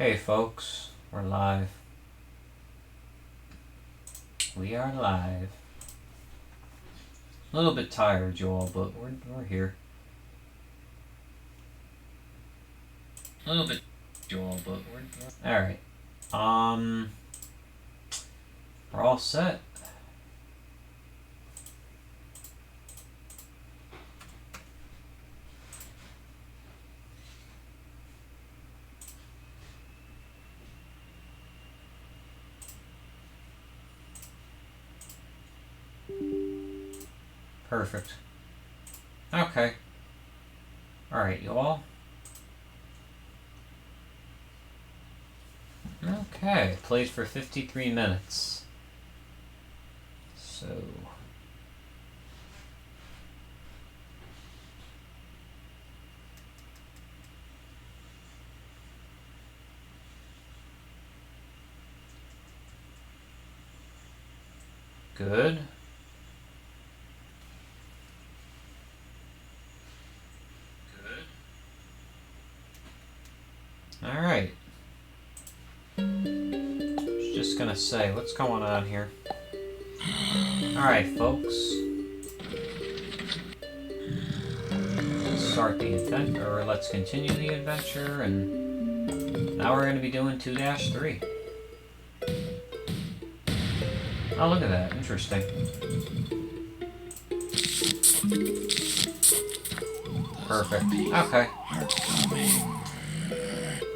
Okay, folks, we're live. We are live. A little bit tired, y'all, but we're here. A little bit, y'all, but we're all right. We're all set. Perfect. Okay. Alright, y'all. Okay, played for 53 minutes. So... good. Alright. Just gonna say, what's going on here? Alright, folks. Let's start the adventure, or let's continue the adventure, and now we're gonna be doing 2-3. Oh, look at that. Interesting. Perfect. Okay.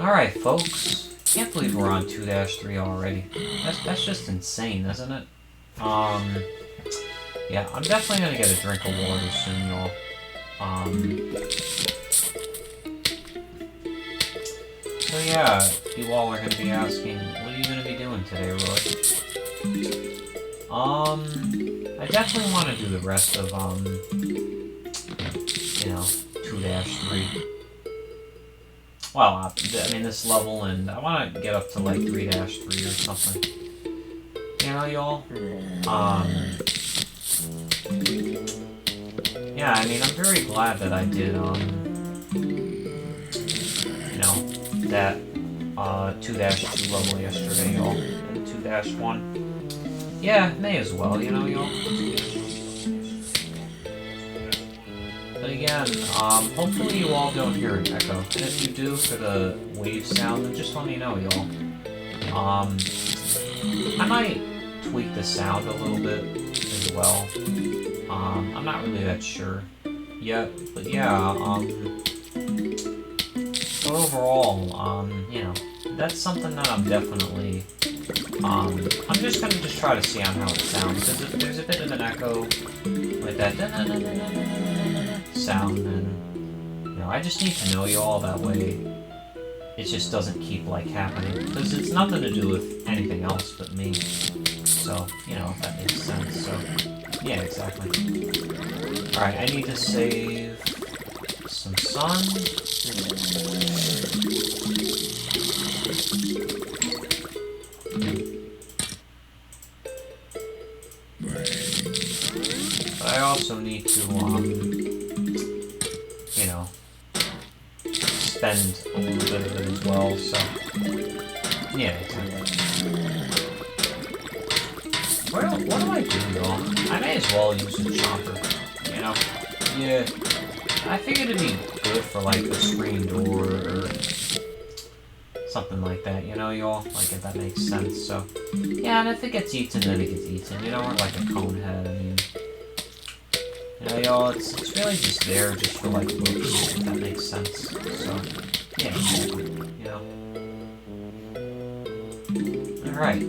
Alright, folks. Can't believe we're on 2-3 already. That's just insane, isn't it? Yeah, I'm definitely gonna get a drink of water soon, y'all. So yeah, you all are gonna be asking, what are you gonna be doing today, Roy? I definitely want to do the rest of, 2-3. Well, I mean, this level, and I want to get up to, like, 3-3 or something. You know, y'all? Yeah, I mean, I'm very glad that I did, that, 2-2 level yesterday, y'all, and 2-1. Yeah, may as well, you know, y'all. But again, hopefully you all don't hear an echo. And if you do for the wave sound, then just let me know, y'all. I might tweak the sound a little bit as well. I'm not really that sure yet, but yeah, but overall, that's something that I'm definitely, I'm just gonna try to see on how it sounds, because if there's a bit of an echo with that sound, then, I just need to know you all, that way it just doesn't keep, like, happening, because it's nothing to do with anything else but me, so, if that makes sense, so, yeah, exactly. Alright, I need to save some sun. But I also need to, spend a little bit of it as well, so, yeah, exactly. What do I do, y'all? I may as well use a chopper, Yeah, I figured it'd be good for, like, a screen door or something like that, y'all? Like, if that makes sense, so. Yeah, and if it gets eaten, then it gets eaten, or like a cone head, I mean. Y'all, it's really just there just for, like, looks, if that makes sense, so. Yeah, exactly, Alright.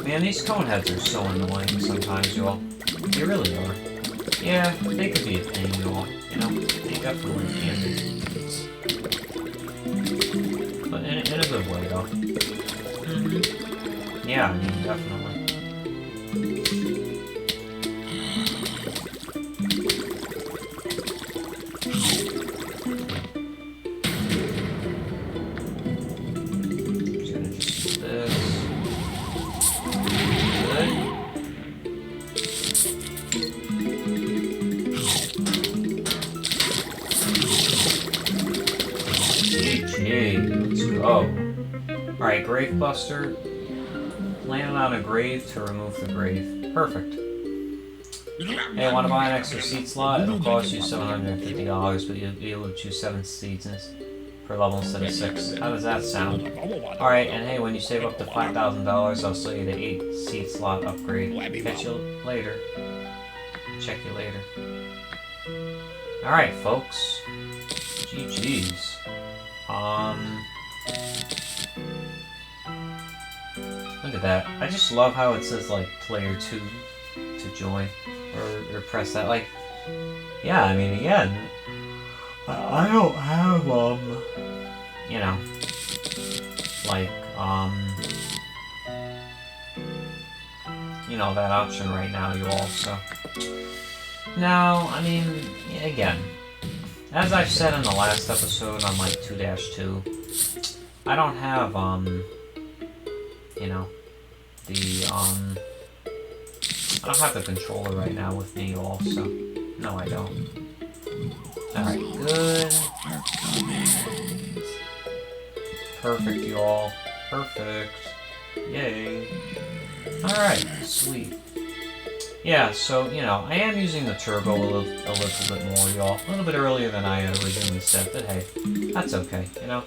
Man, these cone heads are so annoying sometimes, y'all. They really are. Yeah, they could be a pain, y'all. They definitely can be. But in a good way, though. Yeah, I mean, definitely. Yay, let's go. Alright, Grave Buster. Landed on a grave to remove the grave. Perfect. Hey, want to buy an extra seat slot? It'll cost you $750, but you'll be able to choose 7 seats per level instead of 6. How does that sound? Alright, and hey, when you save up to $5,000, I'll sell you the 8 seat slot upgrade. Catch you later. Check you later. Alright, folks. GG's. Look at that. I just love how it says, like, player 2 to join. Or press that. Like, yeah, I mean, again, I don't have, you know, like, you know, that option right now, you all, so. Now, I mean, again, as I've said in the last episode on, like, 2-2, I don't have, you know, the, I don't have the controller right now with me, all, so, no, I don't. Alright, good. Perfect, y'all. Perfect. Yay. Alright, sweet. Yeah, so, you know, I am using the turbo a little bit more, y'all. A little bit earlier than I had originally said, but hey, that's okay, you know?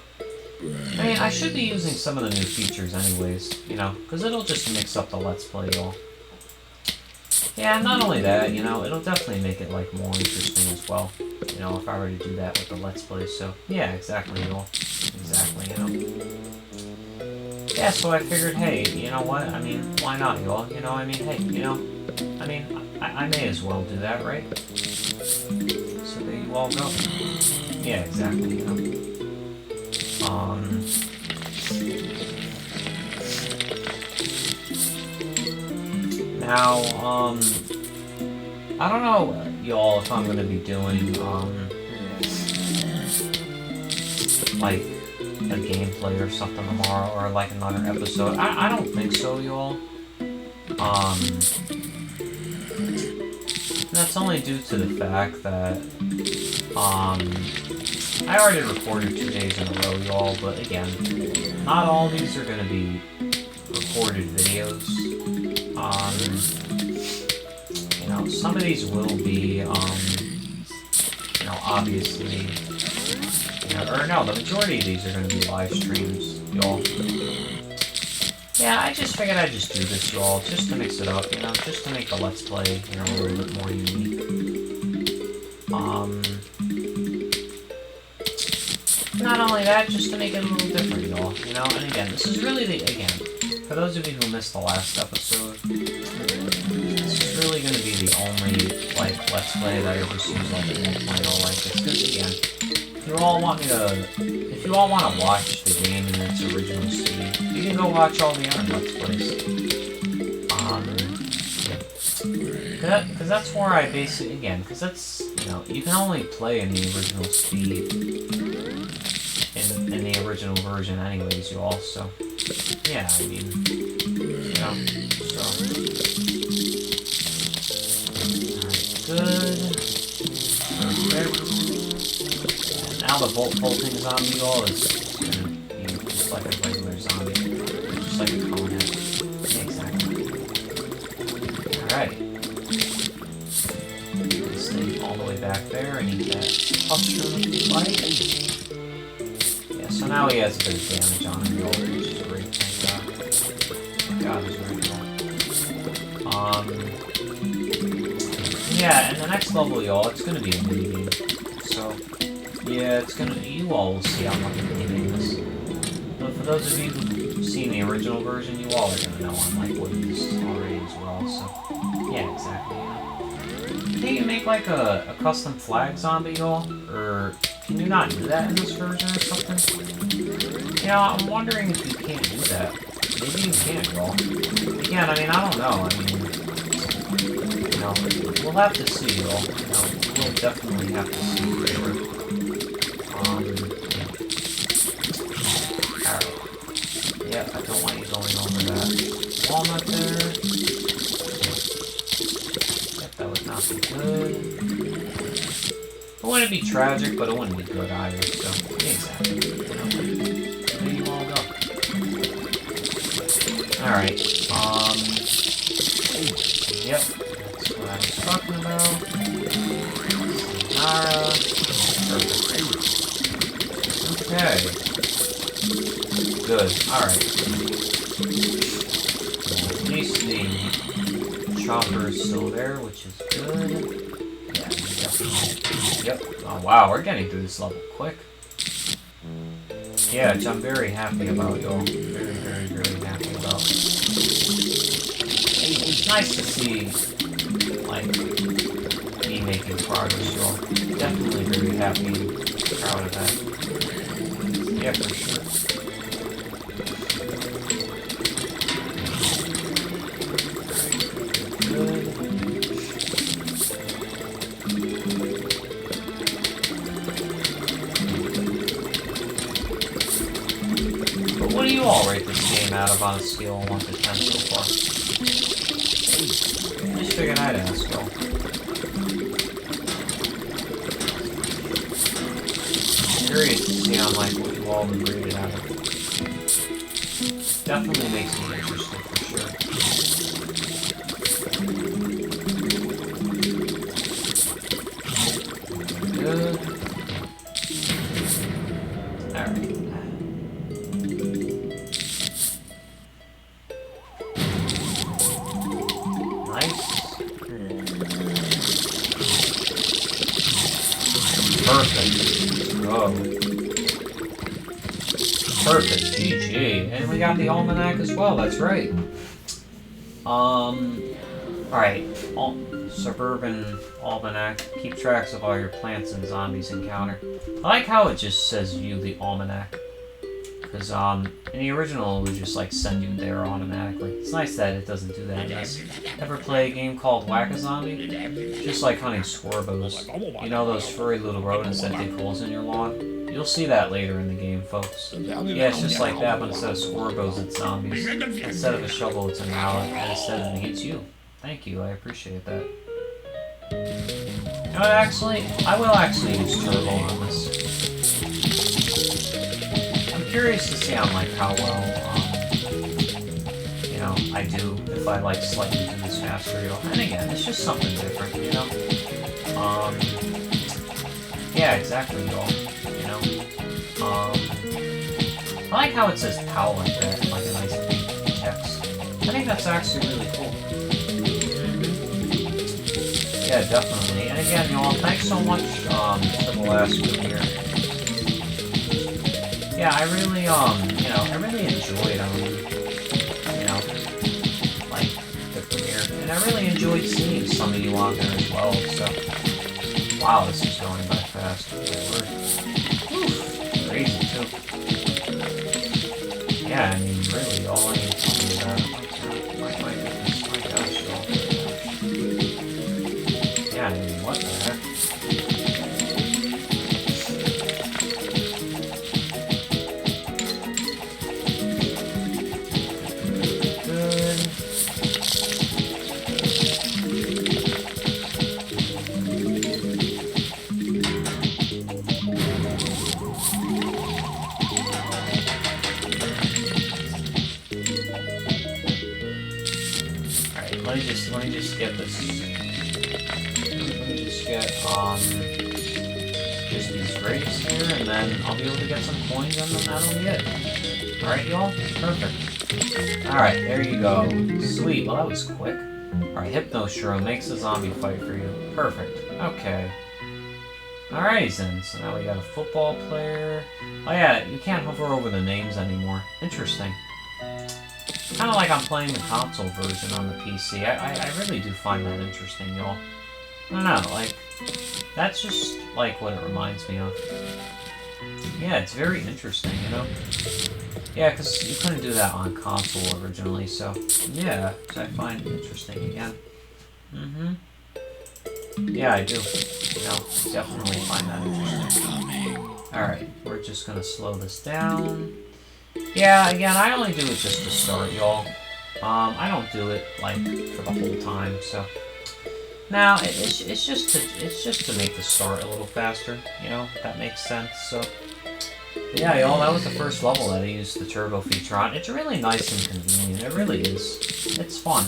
I mean, I should be using some of the new features anyways, you know, because it'll just mix up the Let's Play, y'all. Yeah, not only that, you know, it'll definitely make it, like, more interesting as well. You know, if I were to do that with the Let's Play, so, yeah, exactly, y'all. Exactly, you know. Yeah, so I figured, hey, you know what, I mean, why not, y'all? You know, I mean, hey, you know, I mean, I may as well do that, right? So there you all go. Yeah, exactly, you know. Now, I don't know, y'all, if I'm gonna be doing, like, a gameplay or something tomorrow, or, like, another episode. I don't think so, y'all. That's only due to the fact that, I already recorded 2 days in a row, y'all, but again, not all these are gonna be recorded videos. You know, some of these will be, you know, obviously, you know, or no, the majority of these are going to be live streams, y'all. Yeah, I just figured I'd just do this, y'all, just to mix it up, you know, just to make the Let's Play, you know, a little bit more unique. Not only that, just to make it a little different, y'all, you know, and again, this is really the, again, for those of you who missed the last episode, this is really going to be the only, like, Let's Play that I ever seems like it won't play all like this. Because, again, if you all want to watch the game in its original speed, you can go watch all the other Let's Plays. Because that's where I basically, again, because that's, you know, you can only play in the original speed in the original version anyways, you all, so. Yeah, I mean, you know, so. Alright, good. Perfect. And now the bolt bolting zombie all is gonna be just like a regular zombie. Just like a conehead. Exactly. Alright. Stay all the way back there and eat that mushroom if you like. Yeah, so now he has a bit of damage on him, y'all, which is great. God, it's very cool. Yeah, and the next level, y'all, it's gonna be a minigame. So, yeah, it's gonna, you all will see how much of a minigame this is. But for those of you who've seen the original version, you all are gonna know I'm like what it is already as well, so. Yeah, exactly, yeah. Can you make like a custom flag zombie, y'all? Or can you not do that in this version or something? You know, I'm wondering if you can't do that. Maybe you can't, y'all. Again, I mean, I don't know. I mean, you know, we'll have to see, y'all. You know, we'll definitely have to see for sure. Alright. Yeah, I don't want you going over that walnut there. Yep, that would not be good. It wouldn't be tragic, but it wouldn't be good either, so, exactly. You know. Alright, yep, that's what I was talking about. Perfect. Okay. Good, alright. At least the chopper is still there, which is good. Yeah, definitely. Yep. Oh wow, we're getting through this level quick. Yeah, which I'm very happy about, y'all. Very, very, very happy about. It's nice to see, like, me making progress, y'all. Definitely very happy and proud of that. Yeah, for sure. What do you all rate this game out of on a scale of 1 to 10 so far? I just figured I'd ask y'all. Curious to see on like what you all would rate it out of. Definitely makes me interested for sure. Good. Alright. Perfect. Oh. Perfect. GG. And we got the almanac as well, that's right. Alright. Suburban almanac. Keep tracks of all your plants and zombies encounter. I like how it just says view the almanac. Because, in the original, it would just, like, send you there automatically. It's nice that it doesn't do that. Ever play a game called Whack-A-Zombie? Just like hunting scorbos. You know those furry little rodents that dig holes in your lawn? You'll see that later in the game, folks. Yeah, it's just like that, but instead of scorbos, it's zombies. Instead of a shovel, it's a mallet. And instead of me, it's you. Thank you, I appreciate that. You know what, actually? I will actually use turbo on this. Curious to see on like how well, you know, I do if I like slightly do this faster, you know. And again, it's just something different, you know. Yeah, exactly, y'all. You know. I like how it says POW like that, like a nice big text. I think that's actually really cool. Yeah, definitely. And again, y'all, thanks so much for the last premiere. Yeah, I really, you know, I really enjoyed, you know, like, the premiere. And I really enjoyed seeing some of you on there as well, so. Wow, this is going by fast. We're crazy, too. Yeah, I mean, really, all I need to tell you about it. My goodness, my gosh, y'all. Yeah, I mean, what the heck? Let me just get this. Let me just get just these grapes here, and then I'll be able to get some coins, and then that'll be it. All right, y'all. Perfect. All right, there you go. Sweet. Well, that was quick. All right, Hypno-Shroom makes a zombie fight for you. Perfect. Okay. Alrighty then. So now we got a football player. Oh yeah, you can't hover over the names anymore. Interesting. Kind of like I'm playing the console version on the PC. I really do find that interesting, y'all. I don't know, like, that's just, like, what it reminds me of. Yeah, it's very interesting, you know? Yeah, because you couldn't do that on console originally, so, yeah, which I find interesting again. Yeah, I do. You know, definitely find that interesting. Alright, we're just gonna slow this down. Yeah, again, I only do it just to start, y'all. I don't do it, like, for the whole time, so... Now, it's just to make the start a little faster, you know, if that makes sense, so... Yeah, y'all, that was the first level that I used the turbo feature on. It's really nice and convenient. It really is. It's fun.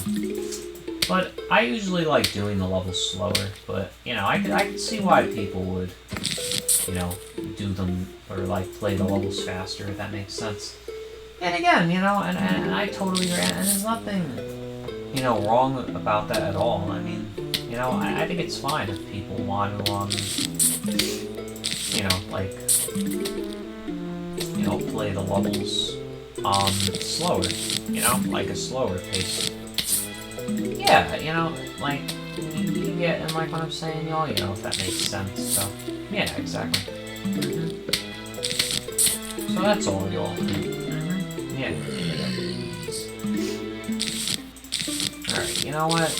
But I usually like doing the levels slower. But, you know, I could see why people would, you know, do them or, like, play the levels faster, if that makes sense. And again, you know, and I totally agree. And there's nothing, you know, wrong about that at all. I mean, you know, I think it's fine if people want to, you know, like, you know, play the levels slower, you know, like a slower pace. Yeah, you know, like, you get, and like what I'm saying, y'all, you know, if that makes sense, so, yeah, exactly. So that's all, y'all. Yeah. Alright, you know what,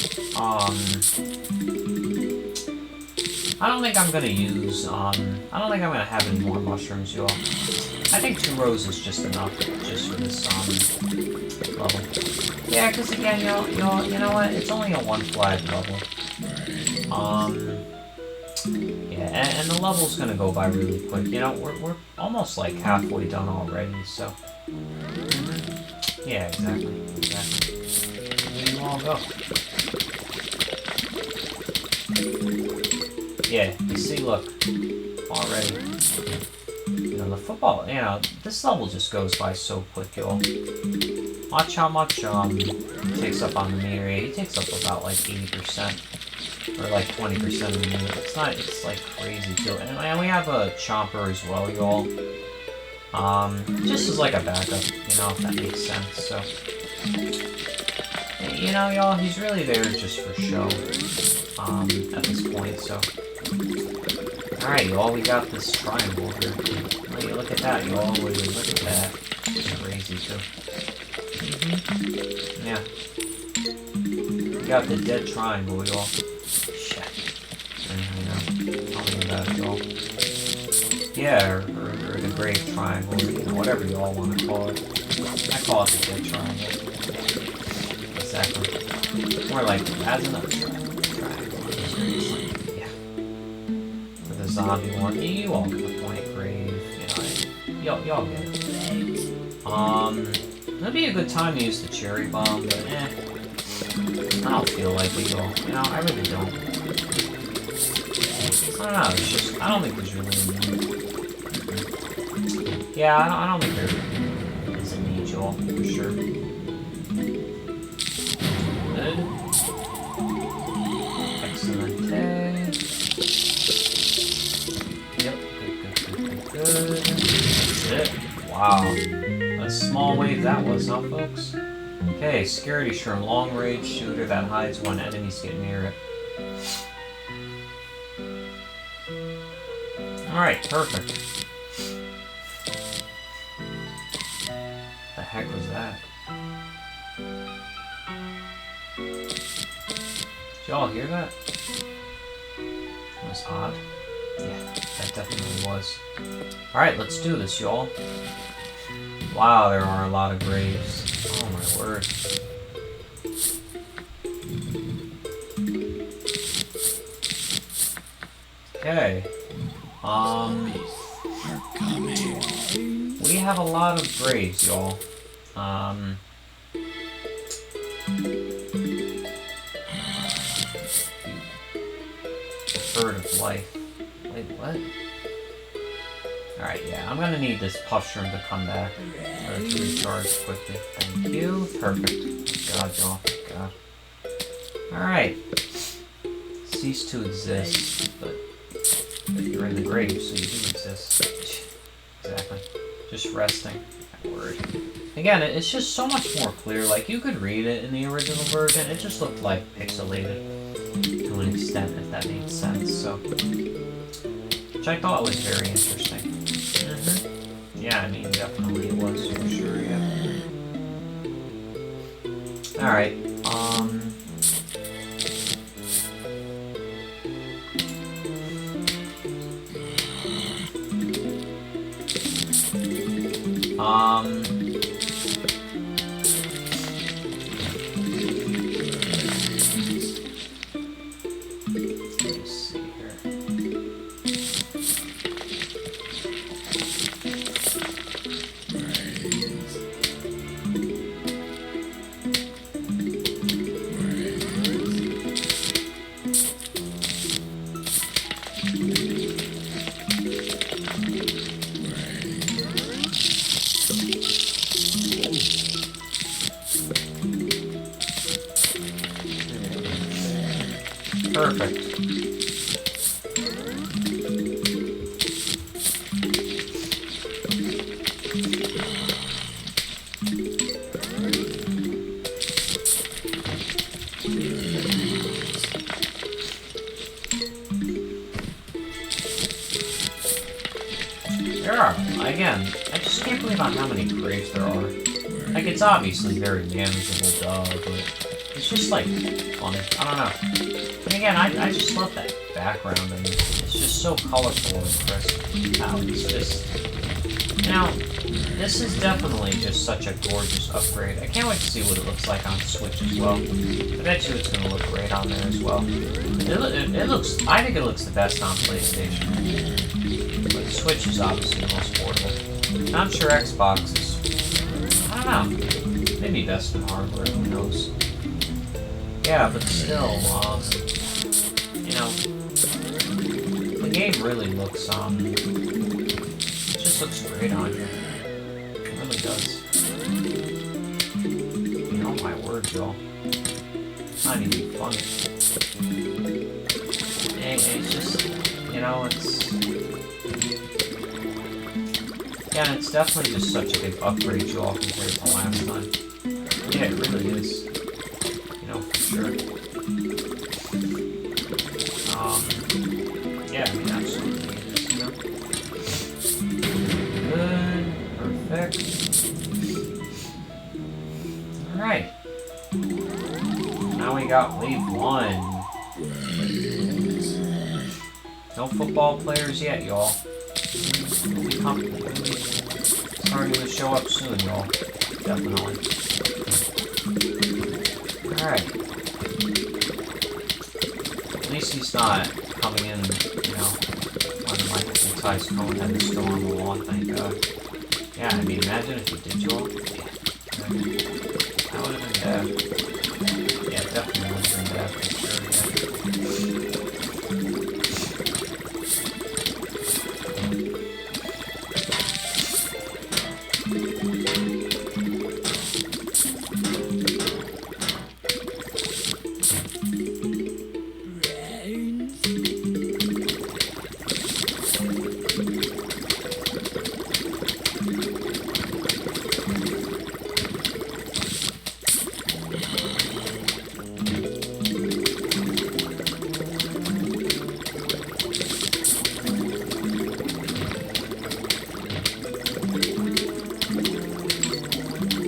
I don't think I'm gonna use, I don't think I'm gonna have any more mushrooms, y'all. I think 2 rows is just enough, just for this, level. Yeah, because again, y'all, you know what, it's only a 1 flag level. Yeah, and the level's gonna go by really quick. You know, we're almost, like, halfway done already, so... Yeah, exactly. Here you all go. Yeah, you see, look, already. You know, the football, you know, this level just goes by so quick, y'all. Watch how much, he takes up on the meter. He takes up about, like, 80%. Or, like, 20% of the meter. It's, like, crazy, too. And we have a chomper as well, y'all. Just as, like, a backup, you know, if that makes sense, so... You know, y'all, he's really there just for show, at this point, so... Alright, y'all, we got this triangle here. Look at that, y'all. Look at that. It's crazy, too. Yeah. We got the dead triangle, y'all. Shit. I know. Tell me about it, y'all. Yeah, or the grave triangle, or, you know, whatever y'all want to call it. I call it the dead triangle. Exactly. More like, that's another triangle. Yeah. For the zombie one. You all get the point, grave. You know, y'all get it. That'd be a good time to use the cherry bomb, but I don't feel like it, y'all. You know, I really don't. I don't know, it's just, I don't think there's really a need. Yeah, I don't think there is a need, y'all, for sure. Good. Excellent. Yep, good. That's it. Wow. A small wave that was, huh, folks? Okay, security shroom, long range shooter that hides when enemies get near it. Alright, perfect. The heck was that? Did y'all hear that? That was odd. Yeah, that definitely was. Alright, let's do this, y'all. Wow, there are a lot of graves. Oh my word. Okay. We have a lot of graves, y'all. The bird of life. Wait, what? Alright, yeah, I'm gonna need this pushroom to come back. Or to recharge quickly. Thank you. perfect. God, y'all. God. Alright. Cease to exist, but you're in the grave, so you do exist. Exactly. Just resting. That word. Again, it's just so much more clear. Like, you could read it in the original version. It just looked like pixelated to an extent, if that makes sense. So, which I thought was very interesting. Yeah, I mean, definitely it was, for sure, yeah. Alright, let's see here. Perfect. There are, again, I just can't believe on how many graves there are. Like, it's obviously very manageable, but it's just, like, funny. I don't know. And again, I just love that background, and it's just so colorful and crisp. It's just, you know, this is definitely just such a gorgeous upgrade. I can't wait to see what it looks like on Switch as well. I bet you it's going to look great on there as well. It looks, I think it looks the best on PlayStation. But the Switch is obviously the most portable. Not sure Xbox is, I don't know, maybe best in hardware, who knows. Yeah, but still, you know, the game really looks, it just looks great on here. It really does. You know, my word, y'all. It's not even funny. It's just, you know, yeah, it's definitely just such a big upgrade, y'all, compared to last time. Yeah, it really is. You know, for sure. Yeah, I mean, absolutely it is, you know. Good. Perfect. Alright. Now we got wave 1. No football players yet, y'all. Starting to show up soon, y'all. Definitely. Alright. At least he's not coming in, you know, on like a Ty's cone had to go on the lawn, thank God. Yeah, I mean, imagine if he did, y'all. Yeah. That would have been bad. Yeah, definitely would have been bad for sure, yeah.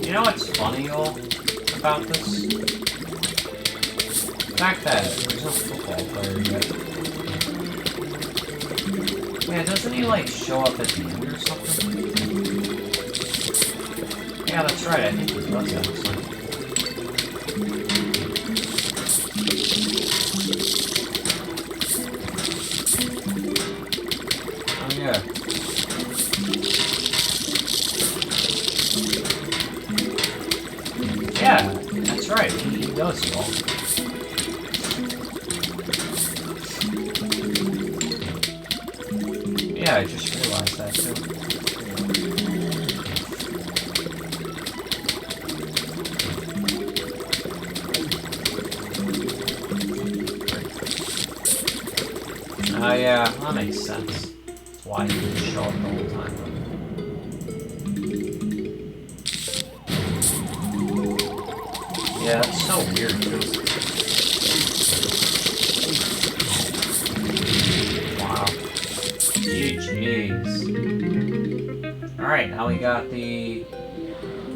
You know what's funny, y'all, about this? The fact that there's no football player yet. Yeah, doesn't he, like, show up at the end or something? Yeah, that's right, I think he does, actually. Oh, yeah. Yeah, that's right, he does, y'all. Yeah, I just realized that, too. Oh, yeah, that makes sense. That's why he didn't show up the whole time. Yeah, that's so weird, too. Wow. GG's. Alright, now we got the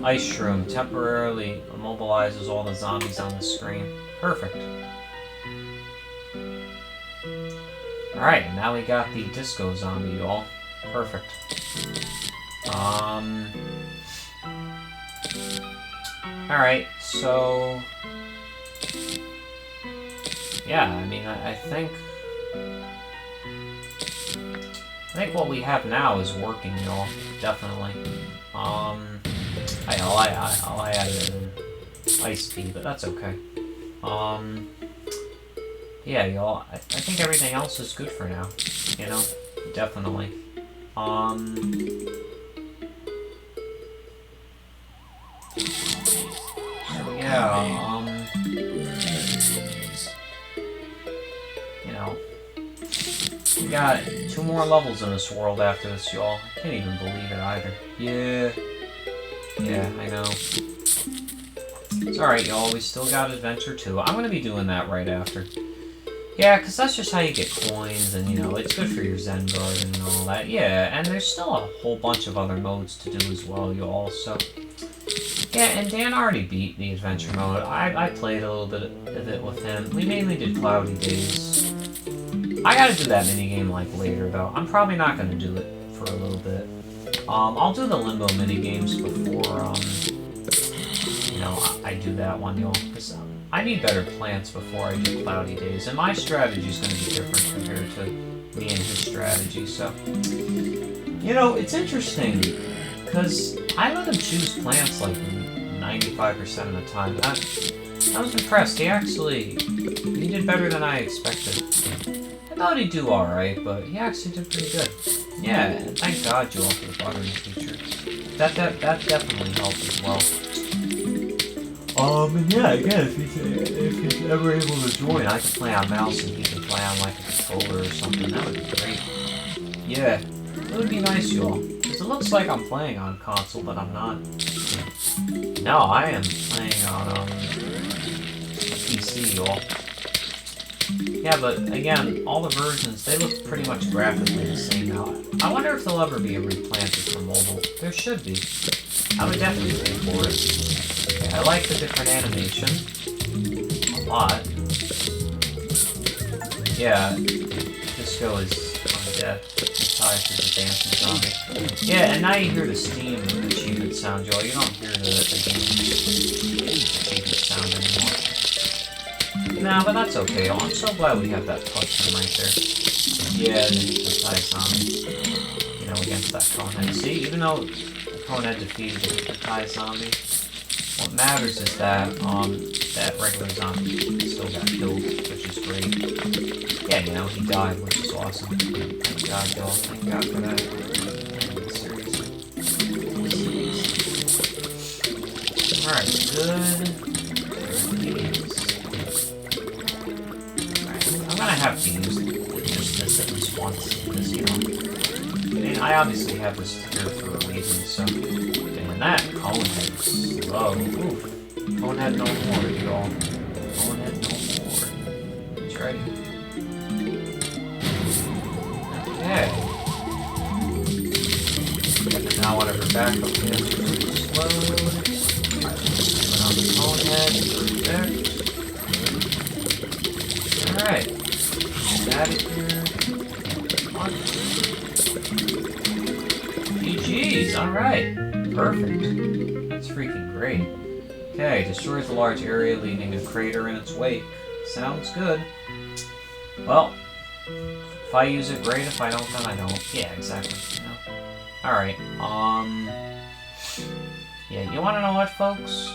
ice shroom. Temporarily immobilizes all the zombies on the screen. Perfect. Alright, now we got the disco zombie, y'all. Perfect. Alright, so... yeah, I mean, I think what we have now is working, y'all. Definitely. I'll add it in ice tea, but that's okay. Yeah, y'all, I think everything else is good for now, you know? Definitely. Yeah, you know, we got 2 more levels in this world after this, y'all. I can't even believe it either. Yeah, I know. It's alright, y'all. We still got Adventure 2. I'm gonna be doing that right after. Yeah, because that's just how you get coins, and, you know, it's good for your Zen Garden and all that. Yeah, and there's still a whole bunch of other modes to do as well, y'all, so... Yeah, and Dan already beat the Adventure mode. I played a little bit of it with him. We mainly did Cloudy Days. I gotta do that minigame, like, later, though. I'm probably not gonna do it for a little bit. I'll do the Limbo minigames before, you know, I do that one, y'all, because I need better plants before I do Cloudy Days, and my strategy is going to be different compared to me and his strategy, so... You know, it's interesting, because I let him choose plants, like, 95% of the time. I was impressed. He did better than I expected. I thought he'd do alright, but he actually did pretty good. Yeah, and thank God, Joel, for the buttering feature. That definitely helped as well. And yeah, again, if he's ever able to join, I can play on mouse and he can play on like a controller or something. That would be great. Yeah, it would be nice, y'all. Because it looks like I'm playing on console, but I'm not. No, I am playing on a PC, y'all. Yeah, but again, all the versions, they look pretty much graphically the same now. I wonder if there'll ever be a replanted for mobile. There should be. I would definitely pay for it. I like the different animation a lot. Yeah, Disco is on death. Matthias is a dancing zombie. Yeah, and now you hear the Steam achievement sound, y'all. You don't hear the game achievement sound anymore. Nah, but that's okay, y'all. I'm so glad we have that touchscreen right there. Yeah, the Matthias zombie. You know, against that Conehead. See, even though the Conehead defeated the Matthias zombie, what matters is that, that regular zombie still got killed, which is great. Yeah, you know, he died, which is awesome. Thank God, y'all. Thank God for that. Seriously. Alright, good. Alright, I'm gonna have to use just this at least once, because, you know, I mean, I obviously have this here for a reason, so... And that Conehead is slow. Oof. Conehead no more, y'all. Conehead no more. That's right. Okay. Now whatever backup plans are too slow. Put on the Conehead. Perfect. Alright. Get out of here. Come on. GG's, alright. Perfect. That's freaking great. Okay, destroys a large area, leaving a crater in its wake. Sounds good. Well, if I use it, great. If I don't, then I don't. Yeah, exactly. You know? Alright, yeah, you wanna know what, folks?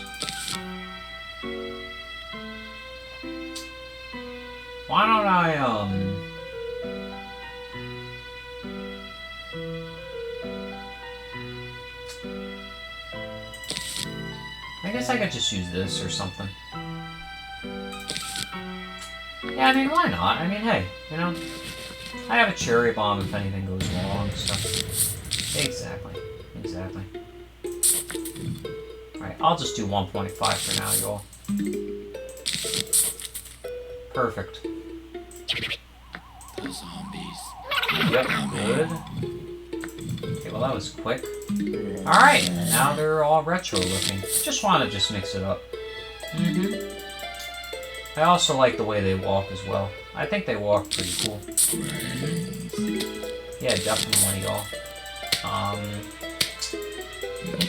Why don't I, I guess I could just use this or something. Yeah, I mean, why not? I mean, hey, you know, I have a cherry bomb if anything goes wrong, so... Exactly. Alright, I'll just do 1.5 for now, y'all. Perfect. The zombies. Yep, good. Okay, well that was quick. Alright, now they're all retro looking. Just want to mix it up. I also like the way they walk as well. I think they walk pretty cool. Yeah, definitely, y'all. And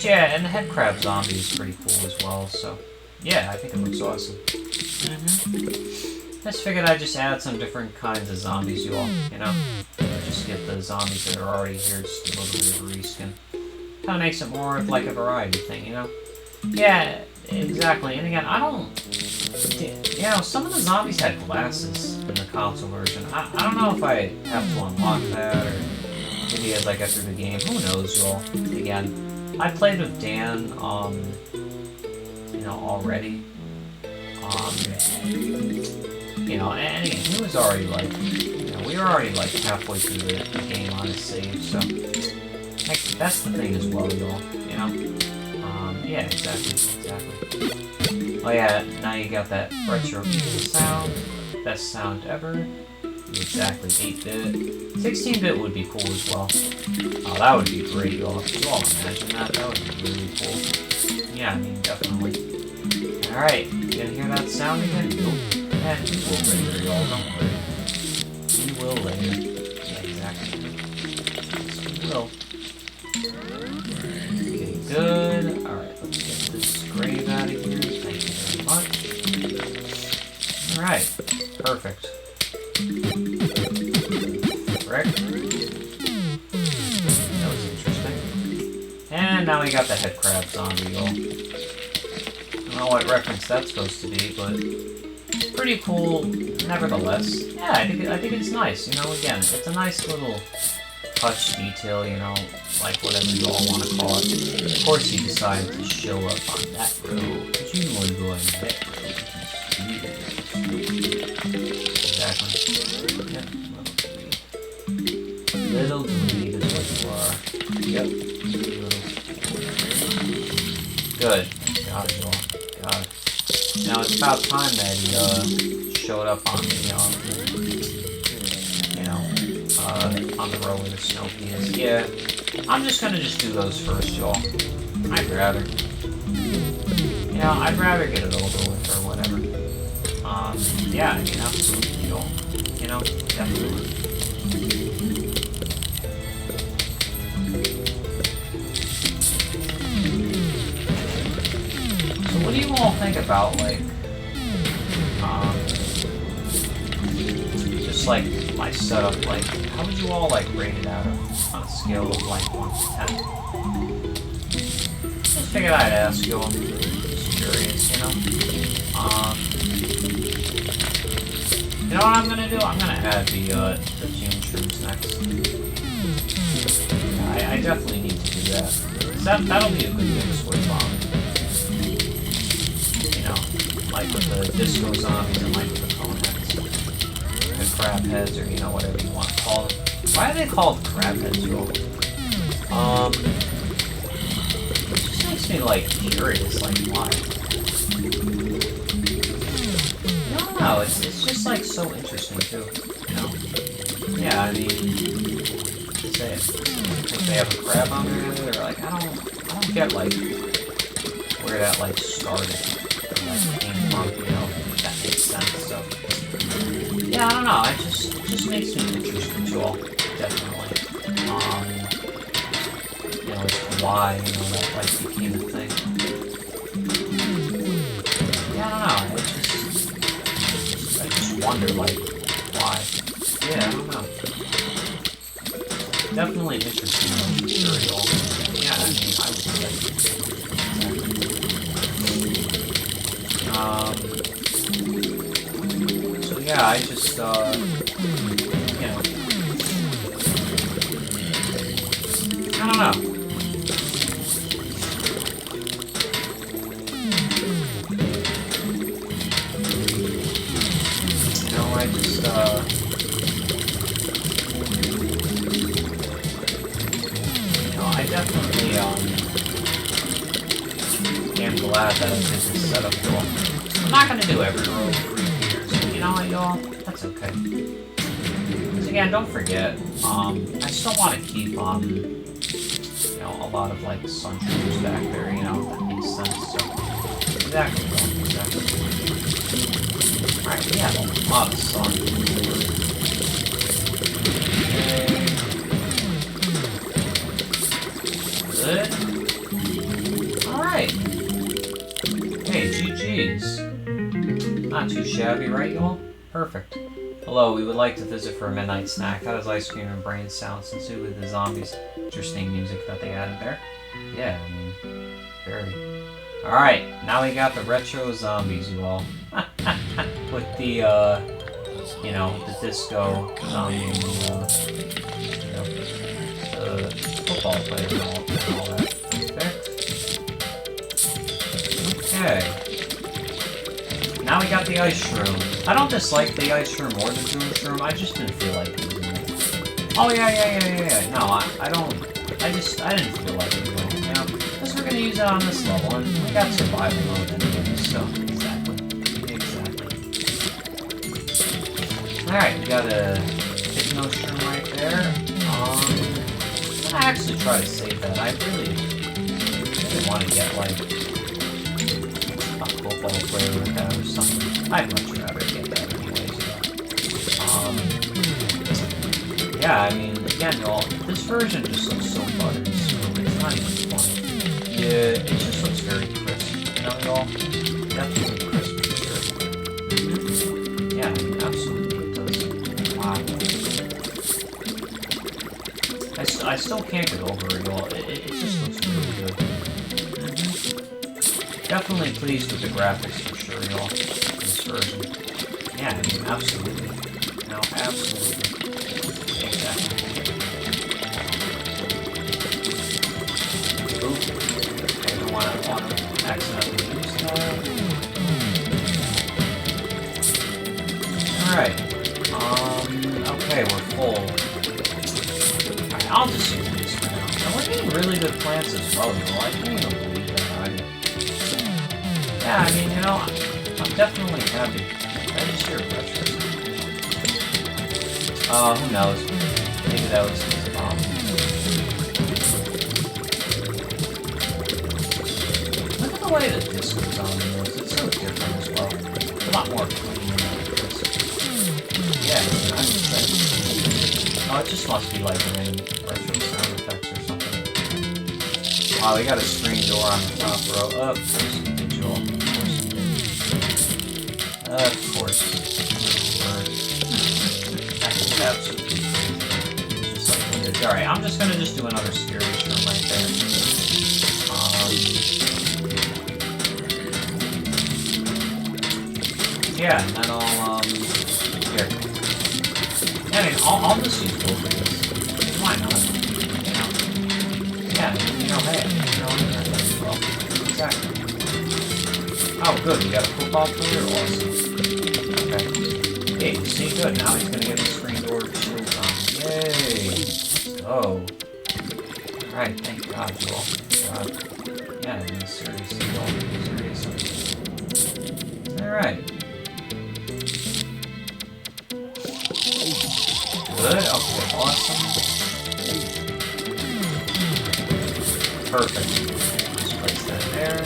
yeah, and the head crab zombie is pretty cool as well, so yeah, I think it looks awesome. Just figured I'd just add some different kinds of zombies, you all, you know? Just get the zombies that are already here, just a little bit of a reskin. Kinda makes it more of like a variety thing, you know? Yeah, exactly, and again, I don't... You know, some of the zombies had glasses in the console version. I don't know if I have to unlock that or... You maybe as I get through the game. Who knows, y'all? Again, I played with Dan, you know, already. You know, and he was already like, you know, we were already like halfway through the game on his save, so heck, that's the thing as well, y'all. You know, yeah, exactly. Oh yeah, now you got that retro sound, best sound ever. Exactly, 8-bit. 16-bit would be cool as well. Oh, that would be great, y'all. Could you all imagine that? That would be really cool. Yeah, I mean, definitely. Alright, you gonna hear that sound again? Nope. And we will later, y'all, don't worry. We will later. Yeah, exactly. Yes, we will. Okay, good. Alright, let's get this grave out of here. Thank you very much. Alright, perfect. Correct? That was interesting. And now we got the head crab zombie, y'all. I don't know what reference that's supposed to be, but pretty cool nevertheless. Yeah, I think it's nice, you know, again, it's a nice little touch detail, you know, like whatever you all want to call it. Of course he decided to show up on that road, because you want to go on that road. Exactly. Yep. Little dweeb is what you are. Yep. Good. Got it, y'all. Got it. Now it's about time that he showed up on the you know, on the road where the snow is. Yeah. I'm just gonna do those first, y'all. I'd rather. You know, I'd rather get it over with or whatever. Yeah, I mean, absolutely, y'all. You know, definitely. So what do you all think about, like, just, like, my setup, like, how would you all, like, rate it out on a scale of, like, 1 to 10? Just figured I'd ask you all. Just curious, you know? You know what I'm gonna do? I'm gonna add the June shrooms next. Yeah, I definitely need to do that. That'll be a good mix with, you know, like with the disco zombies and like with the cone heads. The crab heads, or, you know, whatever you want to call them. Why are they called crab heads, y'all? It just makes me, like, curious, like, why? No, it's just like so interesting too, you know. Yeah, I mean, say it. If they have a crab on their head, or like I don't get like where that like started, or like came from, you know. If that makes sense. So yeah, I don't know. It just makes me interested too, all definitely. You know, as to why, you know, that like became a thing. Yeah, I don't know. I just wonder, like, why. Yeah, I don't know. Definitely interesting material. Yeah, I mean, I would say. So yeah, I just, you know. I don't know. I just, you know, I definitely, am glad that I did this setup, y'all. I'm not gonna do every row of 3 years, but you know what, y'all? That's okay. Because again, don't forget, I still want to keep, you know, a lot of, like, sun trees back there, you know, that makes sense, so. Exactly, y'all, exactly. Alright, we have a lot of sun. Good. Alright. Hey, GG's. Not too shabby, right, y'all? Perfect. Hello, we would like to visit for a midnight snack. How does ice cream and brain sound since it with the zombies? Interesting music that they added there. Yeah, I mean, very. Alright, now we got the retro zombies, you all. With the, you know, the disco zombie, you know, the the football player and all that. Okay. Now we got the ice shroom. I don't dislike the ice shroom or the Doom shroom, I just didn't feel like using it. Oh yeah. No, I don't, I didn't feel like it, you know? Because we're gonna use it on this level, and we got survival mode anyway, so, exactly. Alright, we got a Hypno shroom right there. I'm gonna actually try to save that. I really want to get, like, a football player with that or something. I'd much rather get that anyways, but, yeah, I mean, again, y'all, this version just looks so buttery smooth. It's not even fun. Yeah, it just looks very crisp. You know, y'all? Definitely crisp for sure. Yeah, I mean, absolutely it does. Wow. I still can't get over it, y'all. It just looks really good. Definitely pleased with the graphics for sure, y'all. This version. Yeah, I mean, absolutely. No, absolutely. Exactly. Oop. I don't want to accidentally use that. Alright. Okay, we're full. Alright, I'll just use these for now. And we're getting really good plants as well, you know. I can't even believe that. Yeah, I mean, you know, I'm definitely happy. I just hear pressure. Who knows? Maybe that was his mom. Look at the way the disc goes on this. It's so different as well. It's a lot more clean than this. Yeah, I'm excited. Oh, it just must be like random retro sound effects or something. Wow, we got a screen door on the top row. Up, digital. Of course. Absolutely. Just like weird. Alright, I'm just gonna do another scary shroom right there. Yeah, and then I'll, here. Yeah, I mean, I'll just use both of these. Why not? You know? Yeah, you know, hey, you know, well, exactly. Oh, good, we got a football player? Awesome. Okay. Hey, see, good, now he's gonna get the screen door shield on. Yay! Let's go. Alright, thank God, y'all. God. Yeah, I mean, seriously, y'all. Seriously. Alright. Good, okay, awesome. Perfect. Just place that there.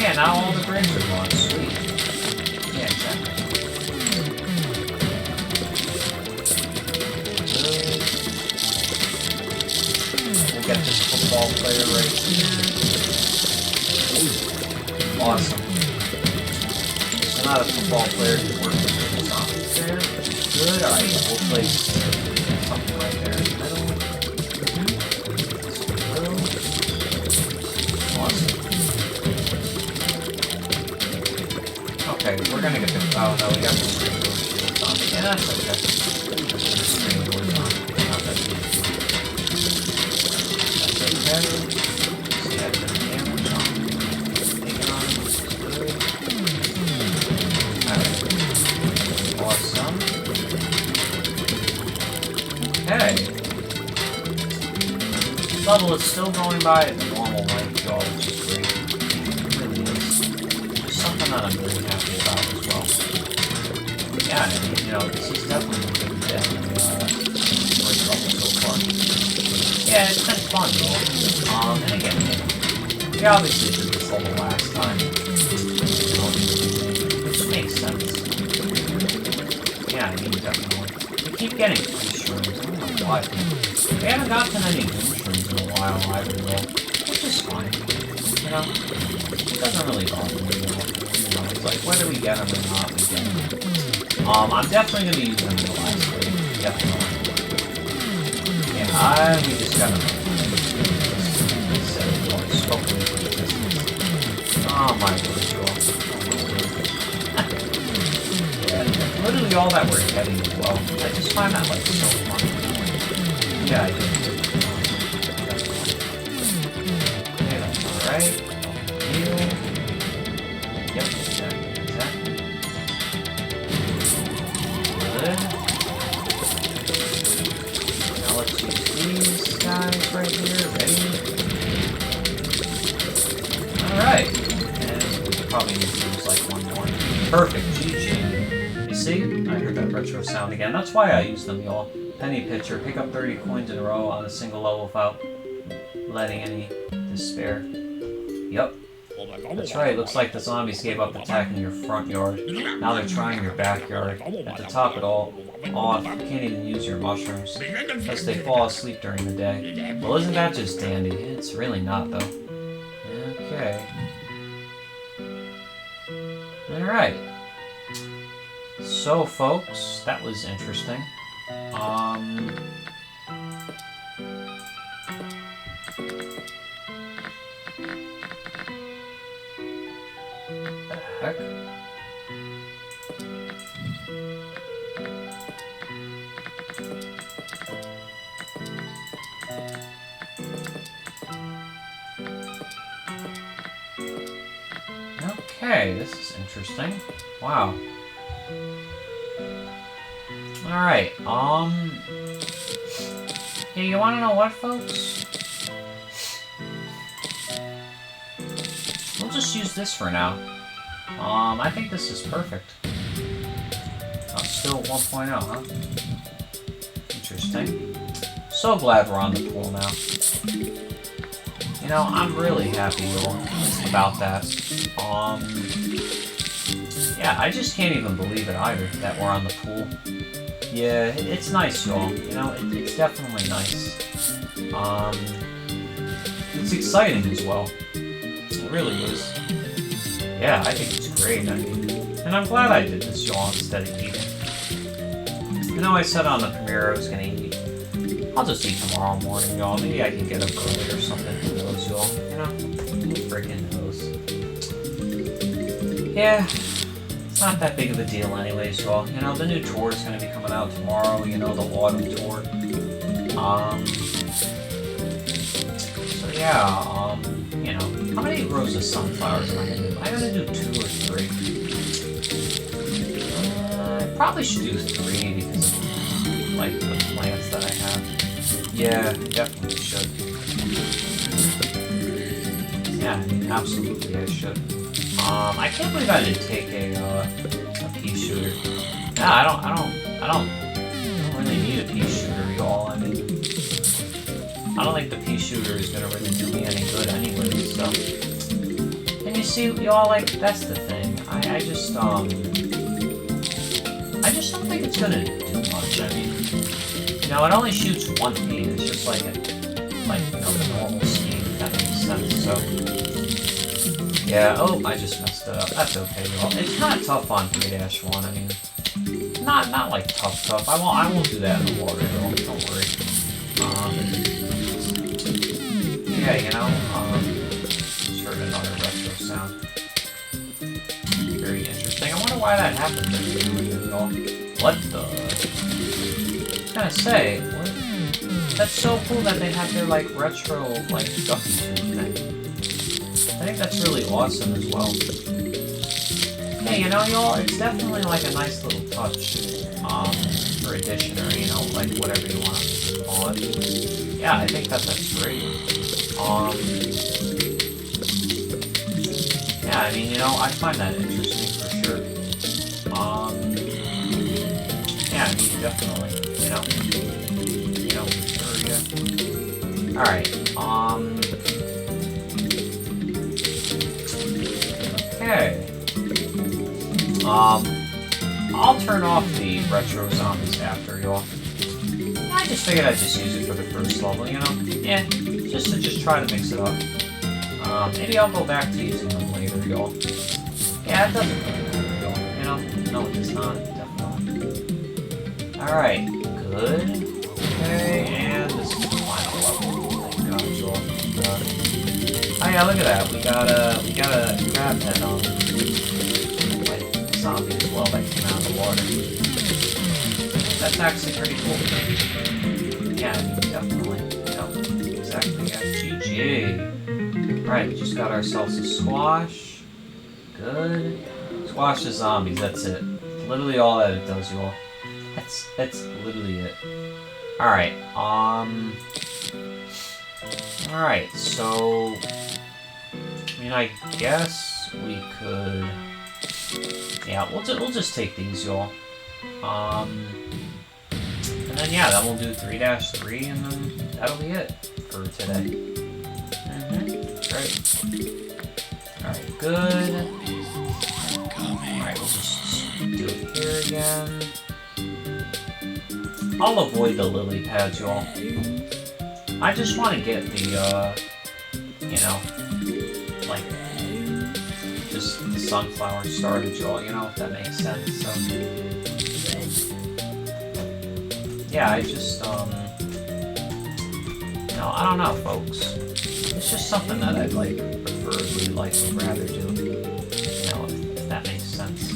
Yeah, now all the grades are gone. Sweet. Yeah, exactly. Good. We'll get this football player right here. Awesome. So now the football player can work with the zombies there. Good. Alright, we'll place something right there in the middle. Awesome. Okay, we're gonna get the. Oh no, we got the screen door shields on. Yeah, that's okay. The screen door's on. Not that big. That's okay. See, I got the damage on. Take it on. Good. Alright. Awesome. Okay. Level is still going by at the normal length, y'all, which is great. It really is. Just something that I'm really happy about as well. Yeah, I mean, you know, this is definitely a good great level so far. Yeah, it's been fun, though. And again, we obviously did this level last time. You know, which makes sense. Yeah, I mean, definitely. We keep getting free shrooms. I don't know why. We haven't gotten any Doom shrooms in a while either, though. Which is fine. You know? It doesn't really bother me, though. You know, it's like, whether we get them or not, we get them. I'm definitely going to use them in the last wave. Definitely. Yeah, we just gotta... Oh my word, y'all. Yeah, literally all that we're getting as well. I just find that, like, so fun. Yeah, I do. right here, ready. Alright. And we probably need to use like one more. Perfect, GG. You see? I heard that retro sound again. That's why I use them, y'all. Penny pitcher. Pick up 30 coins in a row on a single level without letting any despair. Yep. That's right, looks like the zombies gave up attacking your front yard. Now they're trying your backyard. And to top it all off, you can't even use your mushrooms, because they fall asleep during the day. Well, isn't that just dandy? It's really not, though. Okay. Alright. So, folks, that was interesting. The heck? Okay, this is interesting. Wow. Alright, yeah, you wanna know what, folks? We'll just use this for now. I think this is perfect. I'm still at 1.0, huh? Interesting. So glad we're on the pool now. You know, I'm really happy about that. Yeah, I just can't even believe it either, that we're on the pool. Yeah, it's nice, y'all. You know, it's definitely nice. It's exciting as well. It really is. Yeah, I think it's great. I mean, and I'm glad I did this, y'all, instead of eating. You know, I said on the premiere I was gonna eat. I'll just eat tomorrow morning, y'all. Maybe I can get up early or something. Who knows, y'all? You know, who freaking knows? Yeah. It's not that big of a deal anyways, y'all. You know, the new tour is going to be coming out tomorrow, you know, the autumn tour. So yeah, you know, how many rows of sunflowers am I going to do? Am I going to do 2 or 3? I probably should do 3 because of, like, the plants that I have. Yeah, definitely should. Yeah, I mean, absolutely I should. I can't believe I didn't take a pea shooter. Yeah, I don't really need a pea shooter, y'all. I mean, I don't think the pea shooter is gonna really do me any good anyway, so. And you see, y'all, like, that's the thing. I just don't think it's gonna do much. I mean, you know, it only shoots 1 pea. It's just like you know, the normal scheme, if that makes sense, so. Yeah, oh, I just messed it up. That's okay, y'all. It's kind of tough on 3-1. I mean, not like tough. I won't do that in the water, y'all. Don't worry. Yeah, you know, just heard another retro sound. Very interesting. I wonder why that happened there, y'all. What the? I was gonna say, what? That's so cool that they have their, like, retro, like, ducky tube thing. I think that's really awesome as well. Hey, you know, y'all, it's definitely like a nice little touch, for addition or, you know, like whatever you want to call it. Yeah, I think that's great. Yeah, I mean, you know, I find that interesting for sure. Yeah, I mean, definitely, you know, for sure, yeah. Alright, okay. I'll turn off the retro zombies after, y'all. I just figured I'd just use it for the first level, you know? Yeah, just to try to mix it up. Maybe I'll go back to using them later, y'all. Yeah, it doesn't really matter, y'all. You know? No, it does not, definitely. Alright, good. Okay, and this is the final level. Thank God, y'all. Oh yeah, look at that. We got a crab head on. Like zombie as well that came out of the water. That's actually pretty cool. Yeah, I mean, definitely. You know, exactly. Yeah, GG. Alright, we just got ourselves a squash. Good. Squash the zombies, that's it. Literally all that it does, y'all. That's literally it. Alright, Alright, so... I mean, I guess we could... Yeah, we'll just take these, y'all. And then, yeah, then we'll do 3-3, and then that'll be it for today. Great. Alright, good. Alright, we'll just do it here again. I'll avoid the lily pads, y'all. I just want to get the, you know, like, just the sunflower started, y'all, you know, if that makes sense, so... Yeah, I just, no, I don't know, folks. It's just something that I'd, like, preferably, like, would rather do, you know, if that makes sense.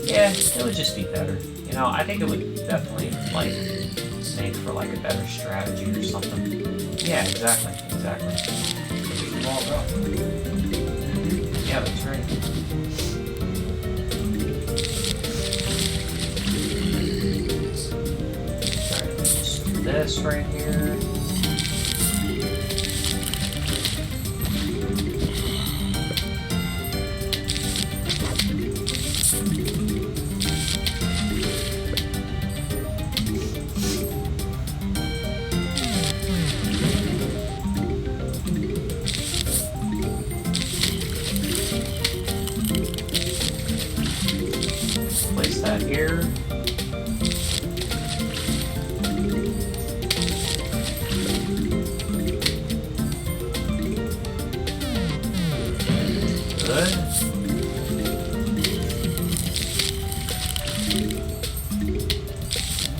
Yeah, it would just be better. You know, I think it would definitely, like, make for, like, a better strategy or something. Yeah, exactly. We'll all go. Yeah, that's right. Alright, let's just do this right here. That here. Good.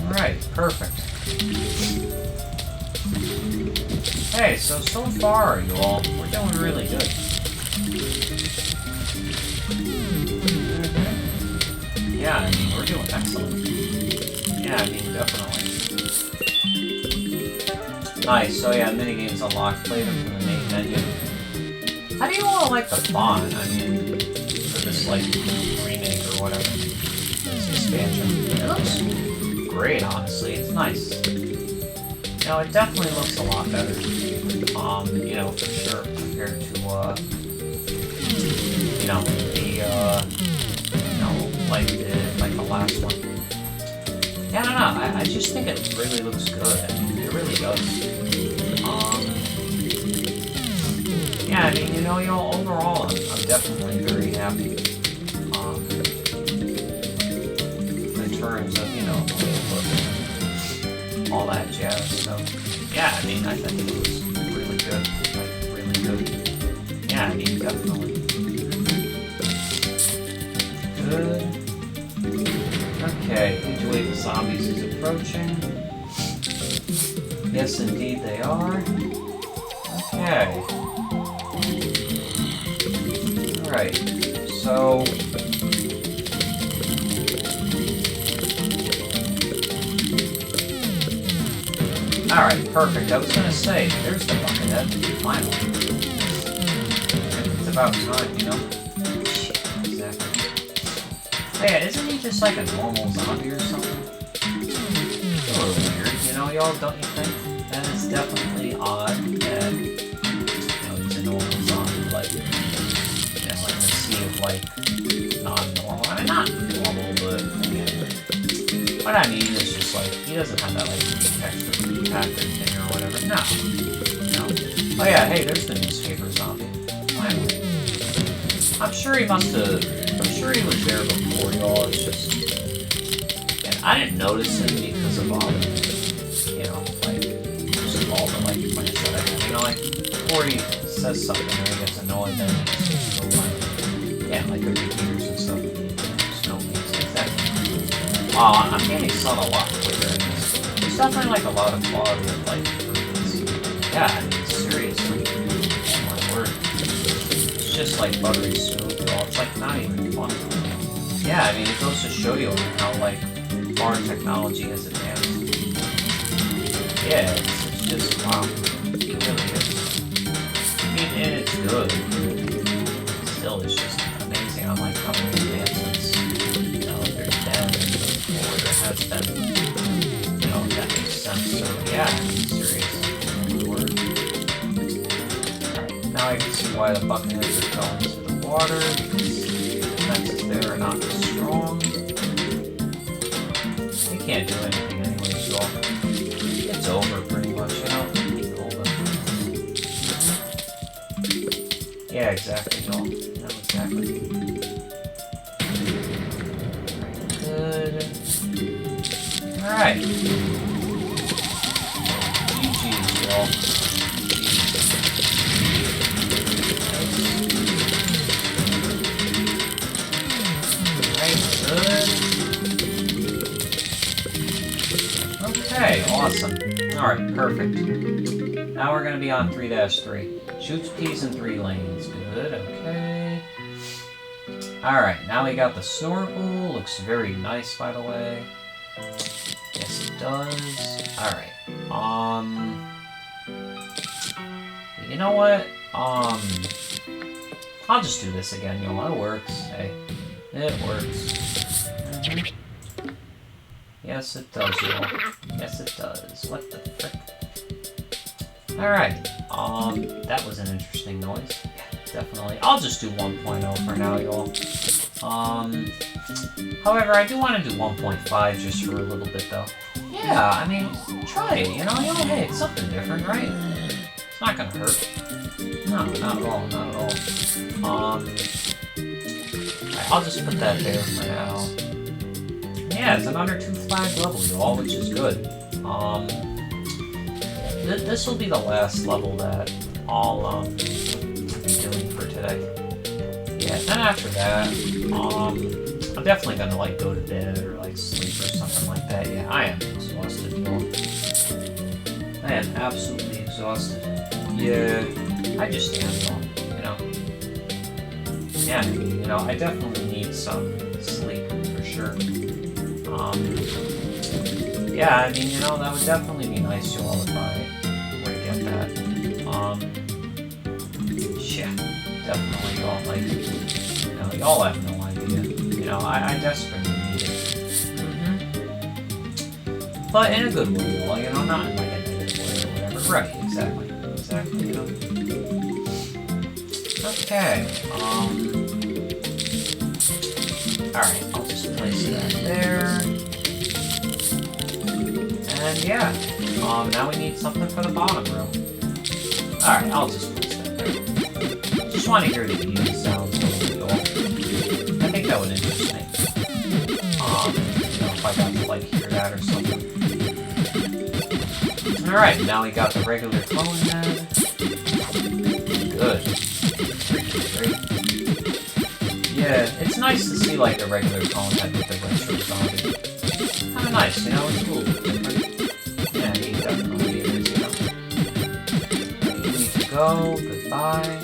Alright, perfect. Hey, so far, you all, we're doing really good. Yeah, I mean, we're doing excellent. Yeah, I mean, definitely. Nice, so yeah, minigames unlocked. Play them from the main menu. How do you all like the font? I mean, for this, like, remake or whatever. This expansion. It looks great, honestly. It's nice. You know, it definitely looks a lot better. You know, for sure, compared to, you know, the, like the last one. Yeah, I don't know. I just think it really looks good. I mean, it really does. Yeah, I mean, you know, overall, I'm definitely very happy. In terms of, you know, the way it looks, all that jazz. So, yeah, I mean, I think it looks really good. Like, really good. Yeah, I mean, definitely. Good. Okay, each wave of zombies is approaching. Yes, indeed they are. Okay. Alright, so... Alright, perfect. I was gonna say, there's the buckethead, finally. It's about time, you know? Exactly. Yeah, isn't he just like a normal zombie or something? It's a little weird, you know, y'all, don't you think? That is definitely odd that, you know, he's a normal zombie, like, you know, like in a sea of, like, non-normal. I mean, not normal, but, yeah. What I mean is just, like, he doesn't have that, like, extra pattern thing or whatever. No. No. Oh yeah, hey, there's the newspaper zombie. Finally. I'm sure he must have... I'm sure he was there before, y'all. It's just... And I didn't notice him because of all the... You know, like... Just all the, like, plants that I have. You know, like, before he says something or he gets annoyed, then it's just so, like... Yeah, like, the repeaters and stuff. Just don't make sense. I'm getting sun a lot quicker in this. There's definitely, like, a lot of quality of, like, improvements. Yeah, I mean, seriously. Oh my word. It's just, like, buttery smooth. It's like not even fun. Yeah, I mean it goes to show you how like far technology has advanced. Yeah, it's just wow. It really is. I mean, and it's good. Still, it's just amazing how like how many advancements you know there's been or there has been. You know, if that makes sense. So yeah, I mean, seriously, word. I can see why the Buccaneers are going to the water, because the defenses there are not as strong. They can't do anything anyway, so it's over pretty much, you know? Yeah, exactly, Joel. No, exactly. Good. Alright. GG's, Joel. Okay, awesome. Alright, perfect. Now we're going to be on 3-3. Shoots peas in 3 lanes. Good, okay. Alright, now we got the snorkel. Looks very nice, by the way. Yes, it does. Alright. You know what? I'll just do this again, y'all. It works. Hey. It works. Yes, it does, y'all. Yes, it does. What the frick? Alright. That was an interesting noise. Definitely. I'll just do 1.0 for now, y'all. However, I do want to do 1.5 just for a little bit, though. Yeah, I mean, try it, you know? Hey, it's something different, right? It's not gonna hurt. No, not at all, not at all. Alright, I'll just put that there for now. Yeah, it's an under 2 flag level, y'all, which is good. This will be the last level that I'll be doing for today. Yeah, then after that, I'm definitely gonna like go to bed or like sleep or something like that. Yeah, I am exhausted, y'all. I am absolutely exhausted. Yeah, I just am, y'all. You know. Yeah, you know, I definitely need some sleep for sure. Yeah, I mean, you know, that would definitely be nice, y'all, if I were to get that. Yeah, definitely, y'all, like, you know, y'all have no idea. You know, I desperately need it. But in a good way, y'all, you know, not in like a negative way or whatever. Right, exactly, you know. Okay, alright, I'll just place that there. And yeah, now we need something for the bottom row. Alright, I'll just place that there. Just want to hear the beating sounds a little bit, y'all. I think that would interest me. You know, if I got to like hear that or something. Alright, now we got the regular clone head. Good. Great. Yeah, it's nice to see like the regular clone head with the retro zombie. Kinda nice, you know, it's cool. Yeah, he definitely is, you know. You need to go, goodbye.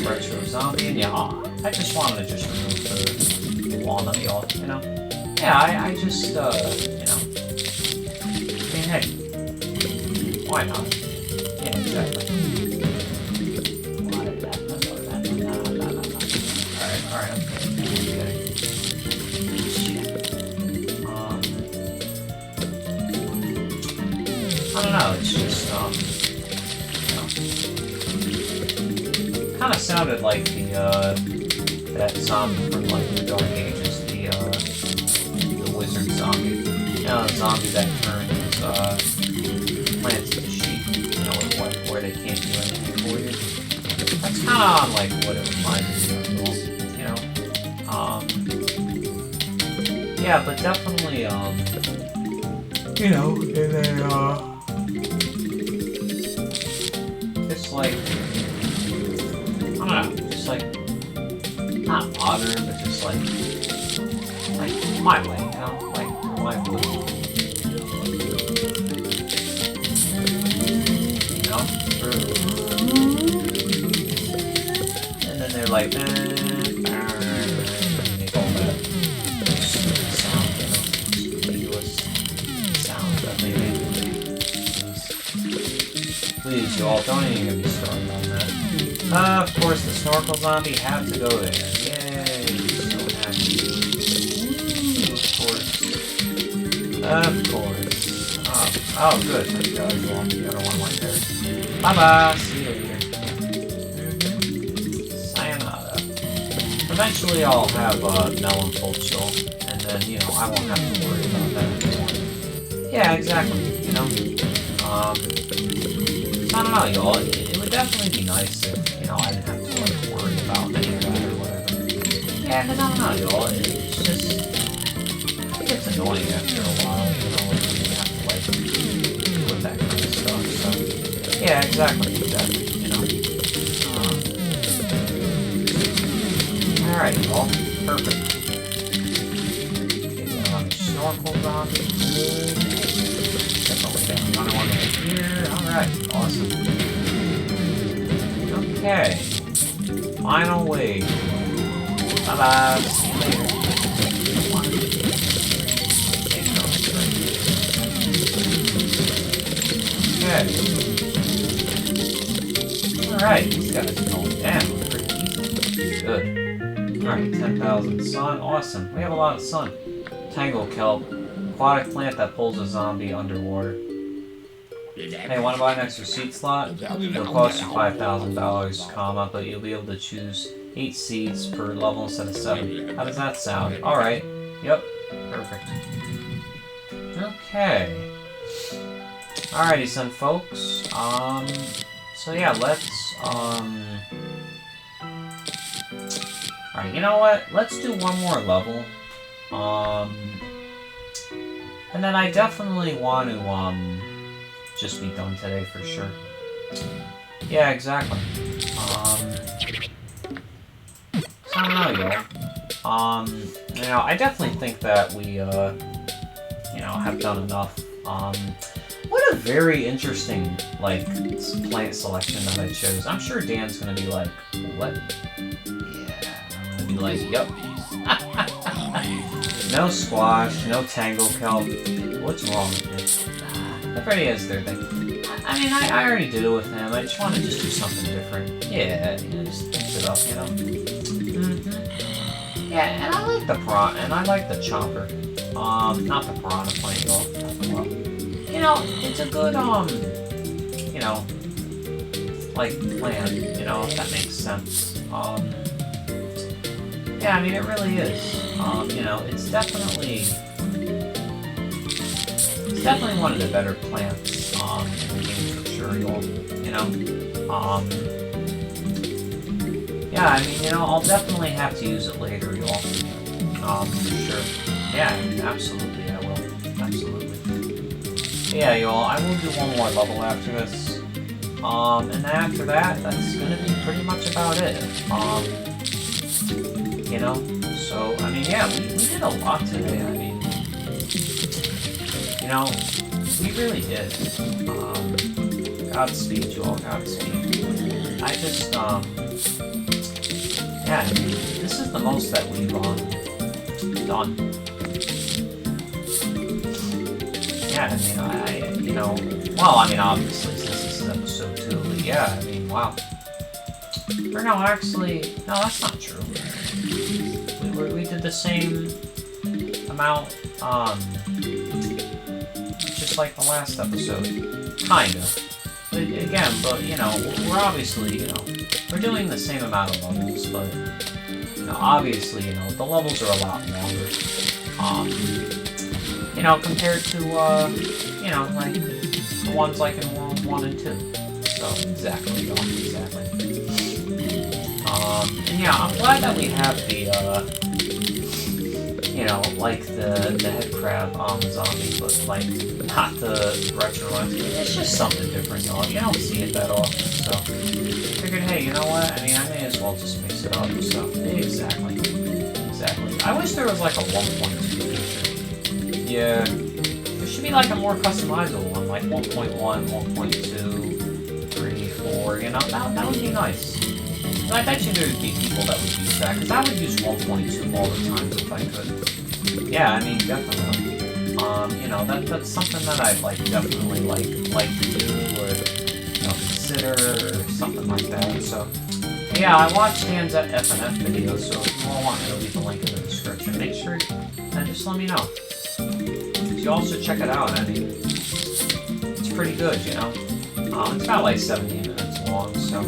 Retro zombie, and yeah, I just wanted to just remove the walnut, y'all, you know. Yeah, I just, you know. I mean, hey. Why not? Yeah, exactly. Alright, okay. I don't know, it's just, you know, kind of sounded like the, that zombie from, like, the Dark Ages, the wizard zombie. You know, the zombie that turns, plants into sheep, you know, where they can't do anything for you. That's kind of, like, what it reminded me of, you know? Yeah, but definitely, you know, in a, it's like, I don't know, just like, not modern, but just like my way, you know, like my way. You know? And then they're like, and they go that stupid sound, you know, ridiculous sound that they make. Please, y'all, don't even get me started on that. Of course, the snorkel zombie had to go there. Yay! So happy. Of course. Oh, good. Thank God, you all. The other one went there. Bye-bye. See you later. Eventually I'll have melon full chill, and then, you know, I won't have to worry about that anymore. Yeah, exactly, you know? I don't know, y'all. It would definitely be nice if, you know, I didn't have to, like, worry about any of that or whatever. Yeah, because I don't know, y'all. It's just... it gets annoying after a while, you know, when you have to, like, deal with that kind of stuff, so... yeah, exactly, you know? Alright, y'all. Perfect. Okay, snorkel's on. Good. Got the way down. Another one over here. Alright, awesome. Okay. Final wave. Bye-bye. See you later. Okay. Alright, these guys are going down pretty easy. Good. Alright, 10,000 sun. Awesome. We have a lot of sun. Tangle kelp. Aquatic plant that pulls a zombie underwater. Hey, wanna buy an extra seed slot? It'll cost you $5,000, comma, but you'll be able to choose 8 seeds per level instead of 7. How does that sound? Alright. Yep. Perfect. Okay. Alrighty, son, folks. So yeah, let's, alright, you know what? Let's do one more level. And then I definitely want to, just be done today for sure. Yeah, exactly. So I don't know, y'all. You know, I definitely think that we, you know, have done enough. What a very interesting, like, plant selection that I chose. I'm sure Dan's gonna be like, what? Yeah, I'm gonna be like, yep. No squash, no tangle kelp. What's wrong with this? Everybody has their thing. I mean, I already did it with him. I just want to just do something different. Yeah, you know, just mix it up, you know? Yeah, and I like the prawn, and I like the chopper. Not the piranha plant, well, you know, it's a good, you know, like, plan, you know, if that makes sense. Yeah, I mean, it really is. You know, it's definitely one of the better plants, in the game for sure, you know? Yeah, I mean, you know, I'll definitely have to use it later, y'all. For sure. Yeah, I mean, absolutely, I will. Absolutely. Yeah, y'all, I will do one more level after this. And then after that, that's gonna be pretty much about it. You know? So, I mean, yeah, we did a lot today, I mean, you know, we really did. Godspeed, y'all, Godspeed. I just, yeah, I mean, this is the most that we've, done. Yeah, I mean, you know, well, I mean, obviously, since this is episode 2, but yeah, I mean, wow. Or no, actually, no, that's not true. We did the same amount, just like the last episode. Kinda. But again, but, you know, we're obviously, you know, we're doing the same amount of levels, but, you know, obviously, you know, the levels are a lot longer. You know, compared to, you know, like, the ones like in World 1 and 2. So, exactly, y'all, exactly. And yeah, I'm glad that we have the, you know, like the head crab zombie, but like not the retro one. It's just something different, y'all. You don't see it that often, so figured, hey, you know what? I mean, I may as well just mix it up. So exactly. I wish there was like a 1.2 feature. Yeah, there should be like a more customizable one, like 1.1, 1.2, 3, 4. You know, that would be nice. I bet you there would be people that would use that, because I would use 1.2 all the time if I could. Yeah, I mean, definitely. You know, that's something that I'd definitely like to do, or, you know, consider, or something like that. So, yeah, I watched Dan's FNF video, so if you all want me to leave a link in the description, make sure and just let me know. You also check it out. I mean, it's pretty good, you know. It's about like 17 minutes long, so.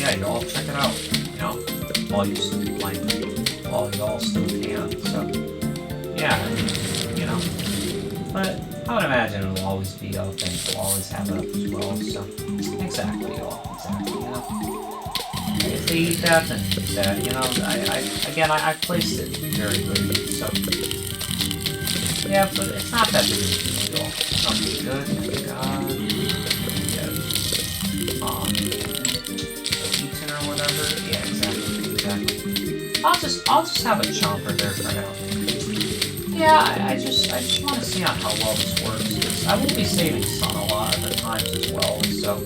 Yeah, yeah, y'all check it out. You know, while you still playing, while y'all still can. So, yeah, I mean, you know. But I would imagine it'll always be up and we'll always have it up as well. So, exactly, y'all. Exactly, you know. If they eat that, then eat that. You know, I placed it very good. So, yeah, but it's not that big of a deal. Okay, good. God. Eaton or whatever. Yeah, exactly. I'll just have a chomper there for now. Yeah, I just want to see on how well this works. I will be saving sun a lot of the times as well. So,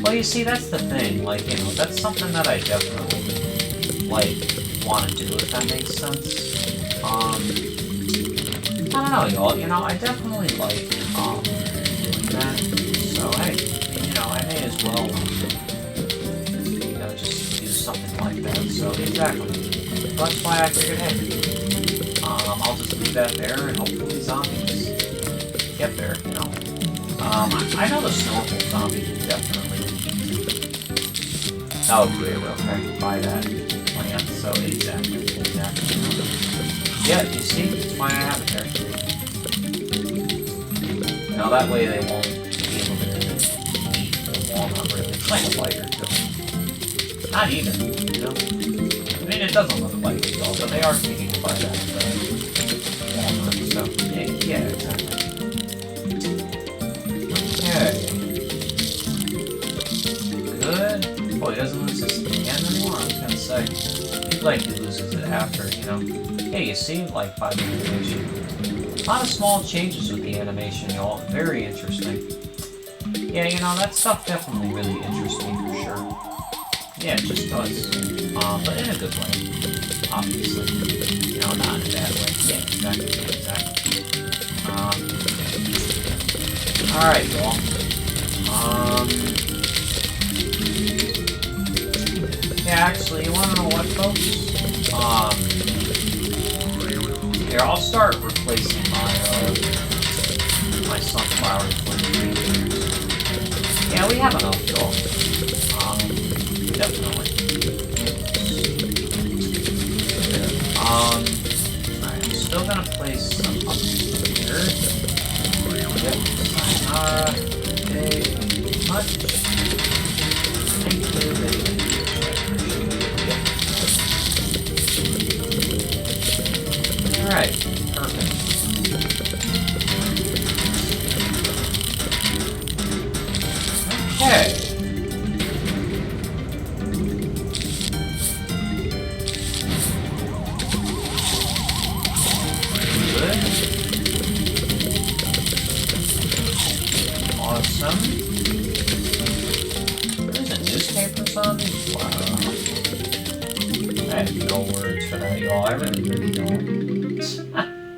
well, you see, that's the thing. Like, you know, that's something that I definitely like want to do. If that makes sense. I don't know, y'all. You know, I definitely like doing that. So, hey, you know, I may as well, you know, just do something like that. So, exactly. That's why I figured, hey, I'll just leave that there, and hopefully zombies get there. You know, I know the snorkel zombie can definitely. Oh, great, okay, buy that plant. So, exactly. Yeah, you see, that's why I have it there. Now that way they won't be able to eat the walnut, really. It's like a lighter, too. Not even, you know? I mean, it doesn't look like it, though, but they are thinking to buy that walnut, so, yeah, exactly. Okay. Good. Oh, he doesn't lose his hand anymore? I was gonna say. He'd like he loses it after, you know? Yeah, you see, like, by the animation. A lot of small changes with the animation, y'all. Very interesting. Yeah, you know, that stuff definitely really interests me for sure. Yeah, it just does. But in a good way. Obviously. You know, not in a bad way. Yeah, exactly. Alright, y'all. Yeah, actually, you wanna know what, folks? Here, I'll start replacing my sunflowers with trees. Yeah, we have enough, y'all. Definitely. Alright, I'm still gonna place some up here. Yep, sayonara. Okay, much. Thank you, very much. Alright, perfect. Okay. Good. Awesome. There's a newspaper zombie? Wow. I have no words for that, y'all. I really don't.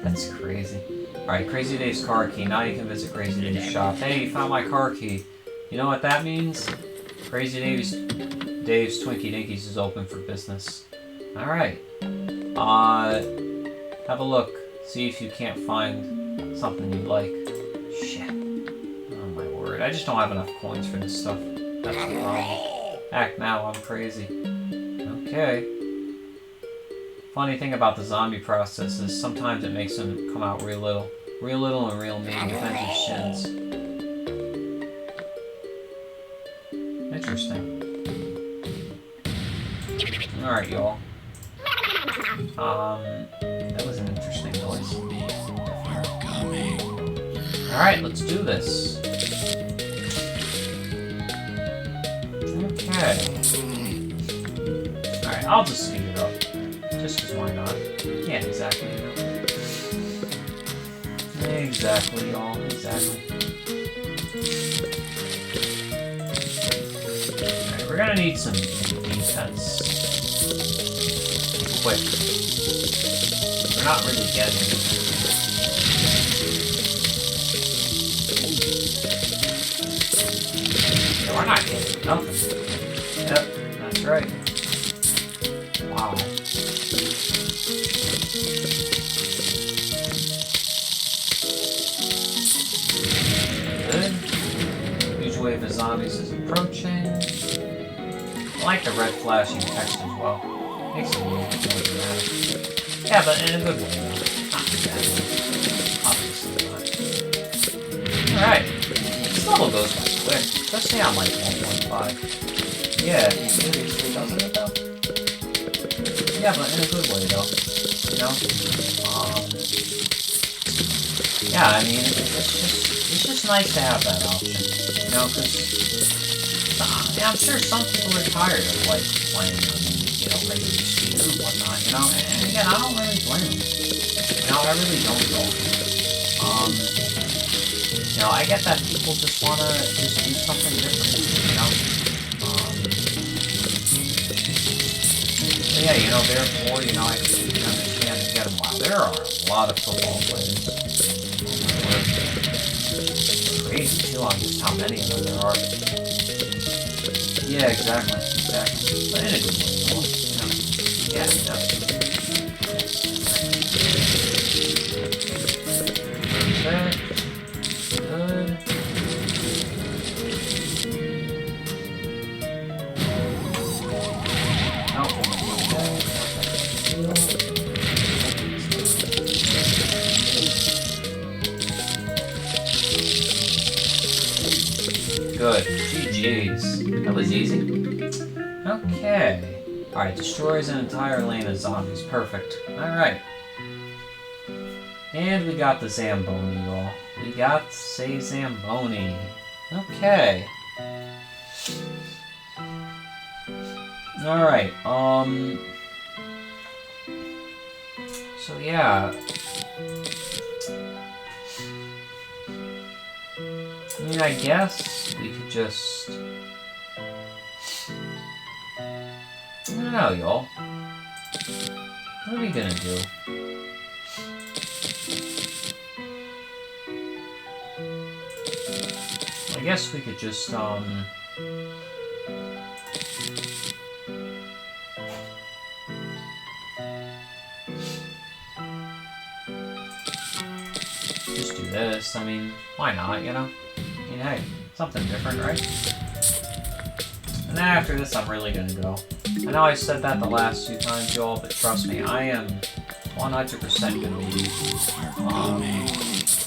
That's crazy. Alright, Crazy Dave's car key. Now you can visit Crazy Dave's shop. Hey, you found my car key. You know what that means? Crazy Dave's Twinkie Dinkies is open for business. Alright. Have a look. See if you can't find something you'd like. Shit. Oh my word. I just don't have enough coins for this stuff. That's the problem. Act now, I'm crazy. Okay. Funny thing about the zombie process is sometimes it makes them come out real little and real mean. Defend your shins. Interesting. Alright, y'all. That was an interesting noise. Alright, let's do this. Okay. Alright, I'll just speed it up. Just because why not? Yeah, exactly, you know. Exactly, y'all. Exactly. Alright, we're gonna need some defense. Quick. We're not really getting it. Yeah, we're not getting nothing. Yep, that's right. Wow. Good. Huge wave of zombies is approaching. like the red flashing text as well. Makes it a little bit more dramatic. Yeah, but in a good way, though. Not in a bad way. Obviously not. Alright. This level goes by quick, especially on like 1.5. Yeah, he seriously doesn't it though? Yeah, but in a good way though. You know? Yeah, I mean, it's just nice to have that option. You know, because I'm sure some people are tired of like playing on, you know, regular speed or whatnot, you know? And again, I don't really blame them. You know, I really don't at all. You know, I get that people just wanna just do something different, you know? So yeah, you know, therefore, you know, I completely understand and get them. Wow, there are a lot of football players. It's crazy too on just how many of them there are. Yeah, exactly. But in a good way, you know? Yeah, definitely. There. Good. Good. GG's. That was easy. Okay. Alright, destroys an entire lane of zombies. Perfect. Alright. And we got the Zamboni, y'all. We got say Zamboni. Okay. Alright, so yeah. I mean, I guess we could just... I don't know, y'all. What are we gonna do? I guess we could just, just do this. I mean, why not, you know? I mean, hey, something different, right? And after this, I'm really gonna go. I know I said that the last few times, y'all, but trust me, I am 100% gonna leave.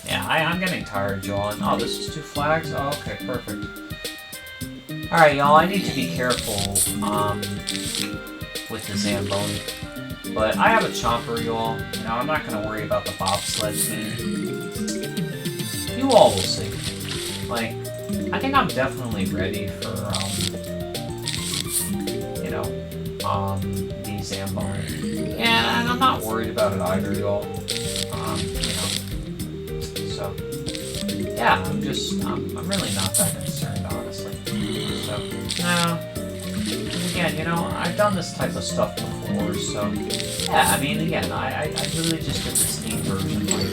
Yeah, I'm getting tired, y'all. Oh, this is 2 flags? Oh, okay, perfect. Alright, y'all, I need to be careful, with the Zamboni. But I have a chomper, y'all. You know, I'm not gonna worry about the bobsled team. You all will see. Like, I think I'm definitely ready for, you know, the Zamboni. Yeah, and I'm not worried about it either, y'all. You know. So, yeah, I'm really not that concerned, honestly. So, no. Again, you know, I've done this type of stuff before, so, yeah, I mean, again, I really just did the Steam version, like,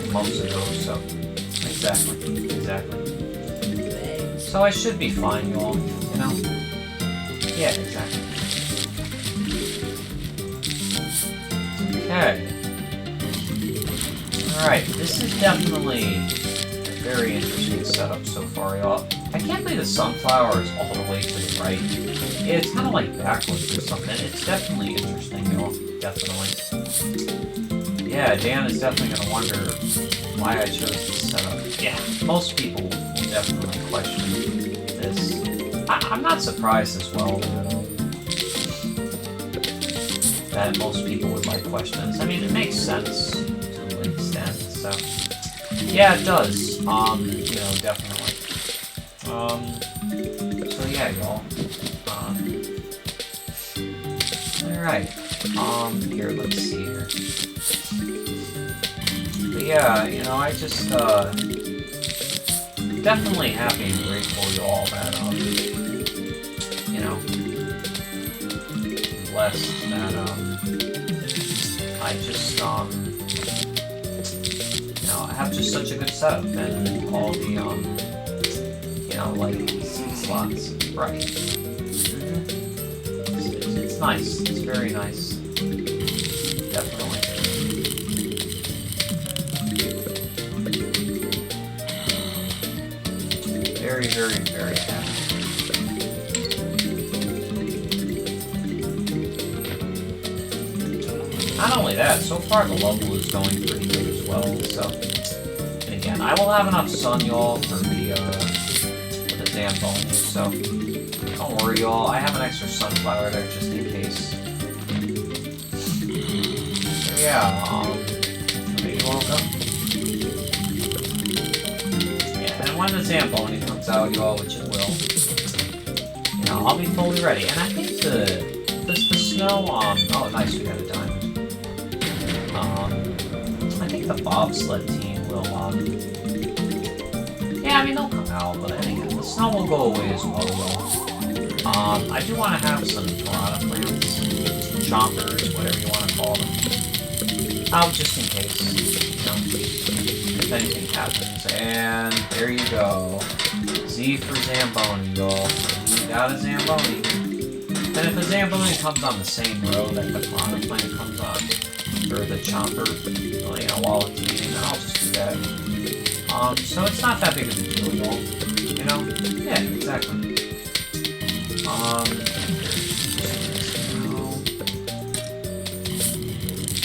2 months ago, so, exactly. So I should be fine, y'all, you know? Yeah, exactly. Okay. Alright, this is definitely a very interesting setup so far, y'all. I can't believe the sunflower is all the way to the right. Yeah, it's kind of like backwards or something. It's definitely interesting, y'all. Definitely. Yeah, Dan is definitely going to wonder why I chose this setup. Yeah, most people will definitely question this. I'm not surprised as well that most people would like questions. I mean, it makes sense to an extent, so... Yeah, it does. You know, definitely. So yeah, y'all. Alright. Here, let's see here. But yeah, you know, I just, definitely happy and grateful to all that, you know, blessed that, I just, you know, I have just such a good setup and all the, you know, like, seat slots. Right. It's nice. It's very nice. Definitely. Very, very, very happy. not only that, so far the level is going pretty good as well, so... And again, I will have enough sun, y'all, for the Zamboni, so... Don't worry, y'all, I have an extra sunflower there just in case. So yeah, there you all go. Yeah, and when the Zamboni comes out, y'all, which it will, you know, I'll be fully ready. And I think does the snow, oh nice, we got a diamond. I think the bobsled team will, yeah, I mean, they'll come out, but again, the snow will go away as well, though. I do want to have some piranha plants, chompers, whatever you want to call them. Just in case, you know, if anything happens. And there you go. Z for Zamboni, y'all. You got a Zamboni. And if a Zamboni comes on the same row that the piranha plant comes on, or the chomper, well, you know, while it's eating, then I'll just do that. So it's not that big of a deal, y'all. You know? Yeah, exactly.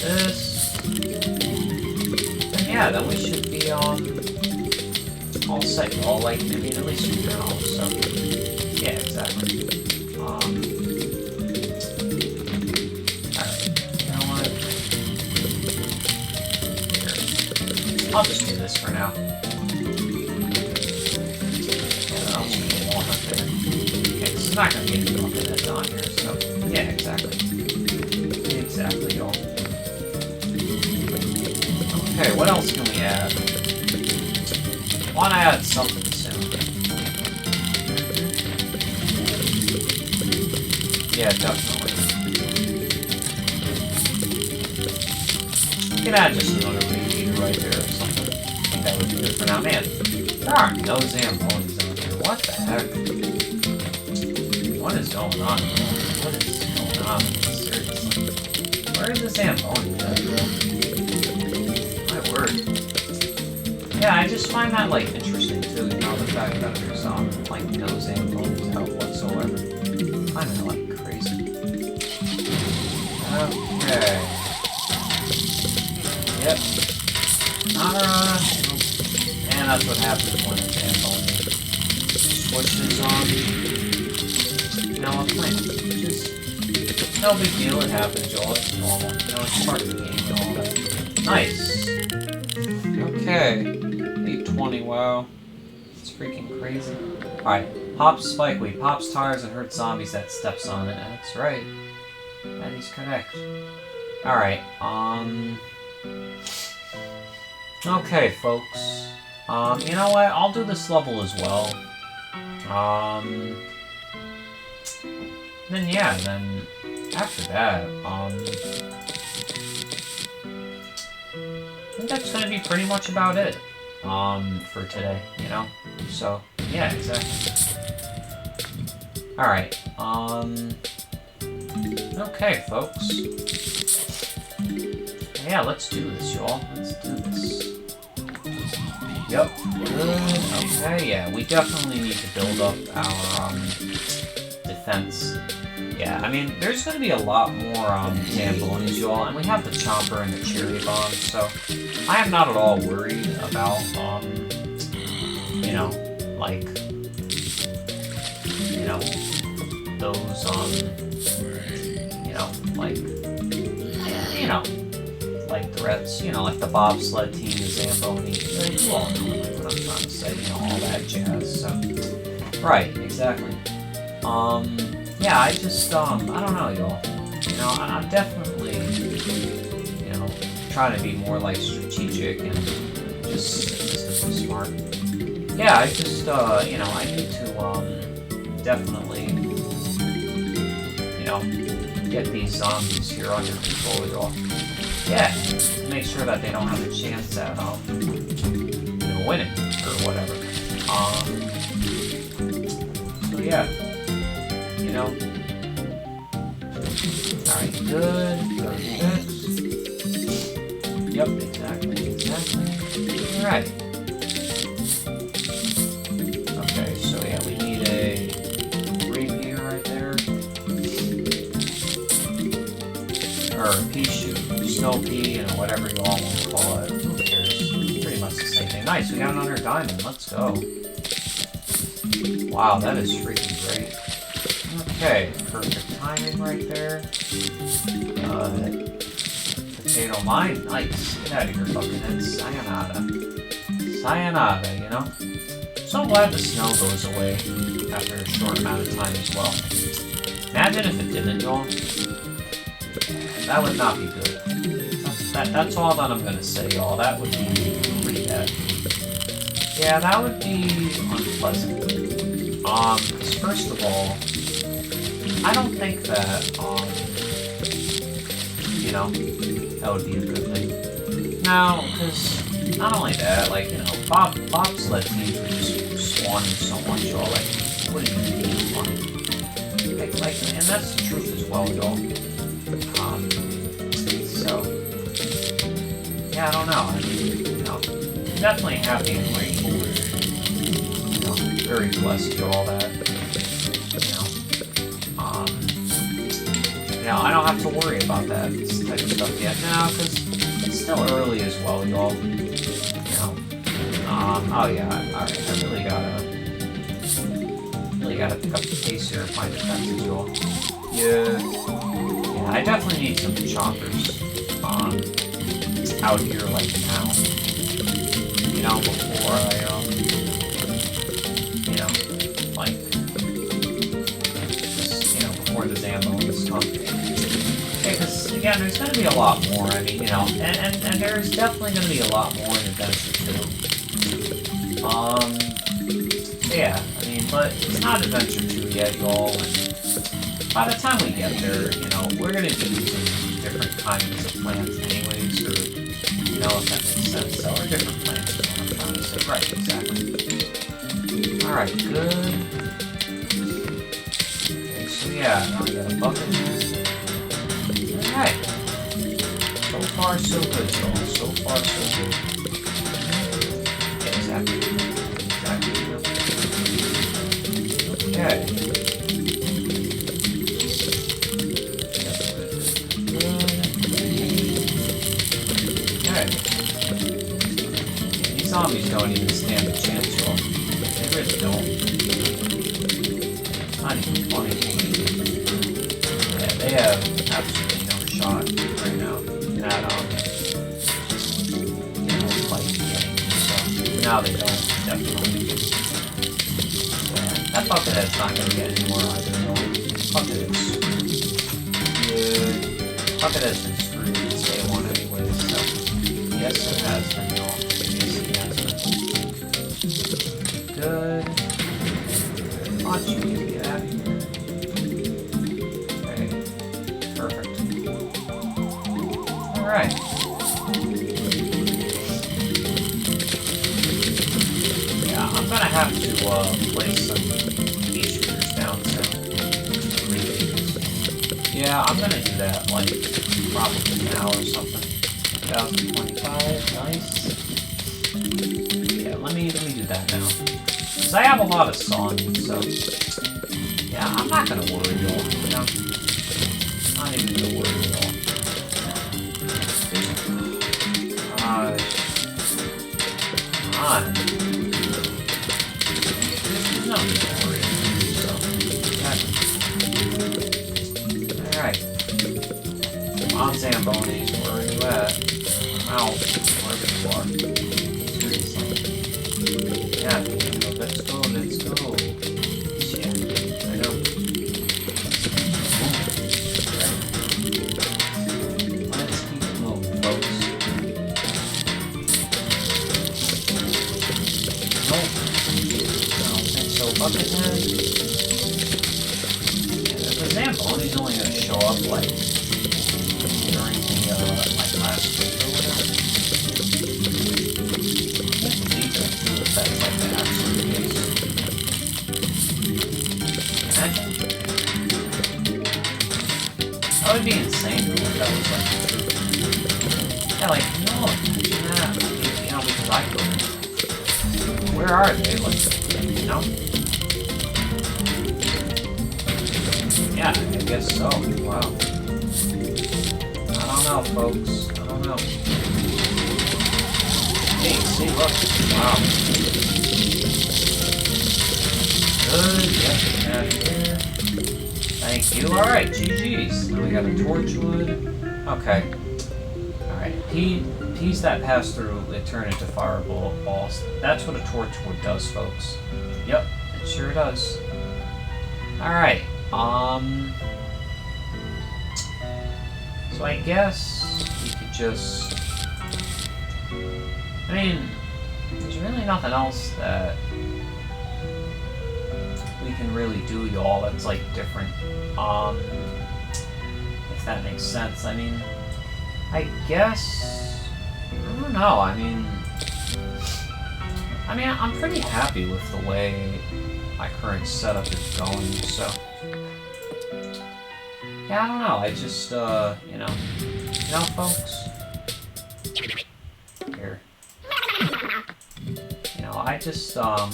This. And yeah, then we should be all set, y'all. Like, I mean, at least we can all, so. Yeah, exactly. Alright, you know what? Here. I'll just do this for now. Not gonna get into okay, that's on here, so yeah, exactly. Exactly, y'all. Okay, what else can we add? Wanna add something soon. Yeah, definitely. You can add just another repeater right there or something. I think that would be good for now. Man, there are no Zambonis out here. What the heck? What is going on? What is going on? Seriously. Where is the Zamboni at, bro? My word. Yeah, I just find that, like, interesting, too. You know, the fact that there's, like, no Zambonis out whatsoever. I find it, like, crazy. Okay. Yep. And that's what happens when a Zamboni switches on. You know, a plant. Just no big deal, it happens, y'all. It's normal. You know, it's part of the game and all that. Nice. Okay. 820, wow. It's freaking crazy. Alright. Pops Spikeweed. Pops tires and hurts zombies that steps on it. That's right. That is correct. Alright, okay, folks. You know what? I'll do this level as well. Then yeah, then after that, I think that's gonna be pretty much about it, for today, you know? So, yeah, exactly. Alright, okay, folks. Yeah, let's do this, y'all. Let's do this. Yep, good. Okay, yeah, we definitely need to build up our, defense. Yeah, I mean, there's going to be a lot more Zambonis, y'all, and we have the chomper and the cherry bomb, so I am not at all worried about, you know, like, you know, those, you know, like, you know, like threats, you know, like the bobsled team, the Zamboni, you all know what I'm trying to say, you know, all that jazz, so, right, exactly. Yeah, I just, I don't know, y'all. You know, I'm definitely, you know, trying to be more, like, strategic and just smart. Yeah, I just, you know, I need to, definitely, you know, get these zombies here under control, y'all. Yeah, to make sure that they don't have a chance at, you know, winning, or whatever. So yeah. You know? Alright, good. Yep, exactly. Alright. Okay, so yeah, we need a rapier right there. Or a pea shoot, LP, you know, whatever you all want to call it. Who cares? Pretty much the same thing. Nice, we got another diamond. Let's go. Wow, that is freaking great. Okay, perfect timing right there. Potato mine. Nice. Get out of here, fucking head. Sayonara. Sayonara, you know? So glad the snow goes away after a short amount of time as well. Imagine if it didn't, y'all. That would not be good. That's all that I'm gonna say, y'all. That would be pretty bad. Yeah, that would be unpleasant. Because first of all, I don't think that, you know, that would be a good thing. No, because not only that, like, you know, bobsled teams were just spawning so much, y'all. Like, what do you mean funny? Like, and that's the truth as well, y'all. So, yeah, I don't know. I mean, you know, I'm definitely happy and grateful. You know, very blessed to all that. You know, I don't have to worry about that type of stuff yet now, because it's still early as well, y'all. You know, oh yeah, alright, I really gotta pick up the pace here and find defenses, y'all. Yeah, I definitely need some choppers, out here, like, now. You know, before I, you know, like, you know, before the Zambones come. Because, again, there's going to be a lot more, I mean, you know, and there's definitely going to be a lot more in Adventure 2. Yeah, I mean, but it's not Adventure 2 yet, y'all, and by the time we get there, you know, we're going to be using different kinds of plants anyways, or, you know, if that makes sense, so, or different plants is what I'm trying to say. Right, exactly. Alright, good. Okay, so yeah, now we got a bucket here. Alright. So far, so good, y'all. So far, so good. Yeah, exactly. Exactly. Okay. Okay. These zombies don't even stand a chance, y'all. They really don't. It's not even funny. Yeah, they have absolutely shot right now. That, you know, fight game and stuff. Now they don't, definitely. Yeah, that buckethead's not gonna get any more either, no. Buckethead's good. Buckethead's been screwed since day one anyway, so. Yes, it has been, y'all. Yes, it has been. Good. Come on, you get out of here. Alright. Yeah, I'm gonna have to place some bee shooters down soon. Yeah, I'm gonna do that, like, probably now or something. 2025, nice. Yeah, let me do that now. Because I have a lot of songs, so... Yeah, I'm not gonna worry, y'all, you know? Not even gonna worry, y'all. Come on. There's no need to worry. So, alright. Come on, Zambonis, where are you at? I'm out. Wherever you are. Seriously. Yeah, let's go, let's go. Yeah, I know. Let's keep moving, folks. Buckethead. Yeah, the Zambonis only gonna show up like during the like last week or whatever. I can't believe that that's like the absolute case. Imagine. That would be insane though if that was like the truth. Yeah, like no, imagine that. You know, because I couldn't. Where are they? Like, you know? Yeah, I guess so. Wow. I don't know, folks. I don't don't know. Hey, see, look. Wow. Good, yep, out of here. Thank you. Alright, GG's. Now we got a torchwood. Okay. Alright, peas that pass through, they turn into fireballs. That's what a torchwood does, folks. Yep, it sure does. Alright, so I guess we could just... I mean, there's really nothing else that we can really do, y'all, that's like different. If that makes sense. I mean, I guess, I don't know. I mean, I'm pretty happy with the way my current setup is going. So, yeah, I don't know. I just, you know, folks. Here. You know, I just, I'm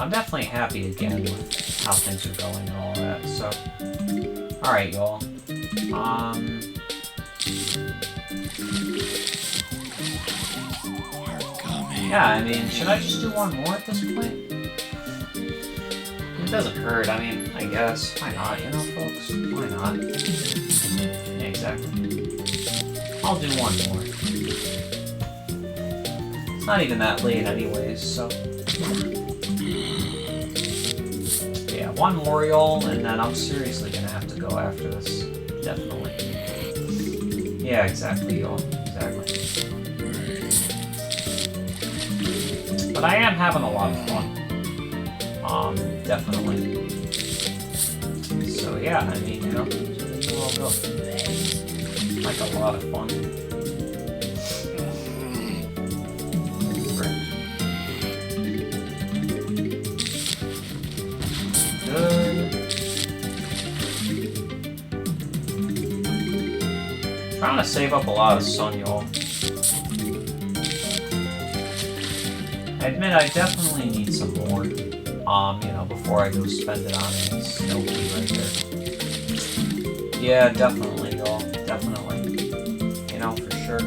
definitely happy again with how things are going and all that, so... Alright, y'all. Yeah, I mean, should I just do one more at this point? It doesn't hurt, I mean, I guess. Why not, you know, folks? Why not? Yeah, exactly. I'll do one more. It's not even that late anyways, so... Yeah, one more, y'all, and then I'm seriously gonna have to go after this. Definitely. Yeah, exactly, y'all. Exactly. But I am having a lot of fun. Definitely. So yeah, I mean, you know, it's all go. Like a lot of fun. Good. Trying to save up a lot of sun, y'all. I admit I definitely need some more. You know, before I go spend it on a snow pea right there. Yeah, definitely, y'all. Definitely. You know, for sure.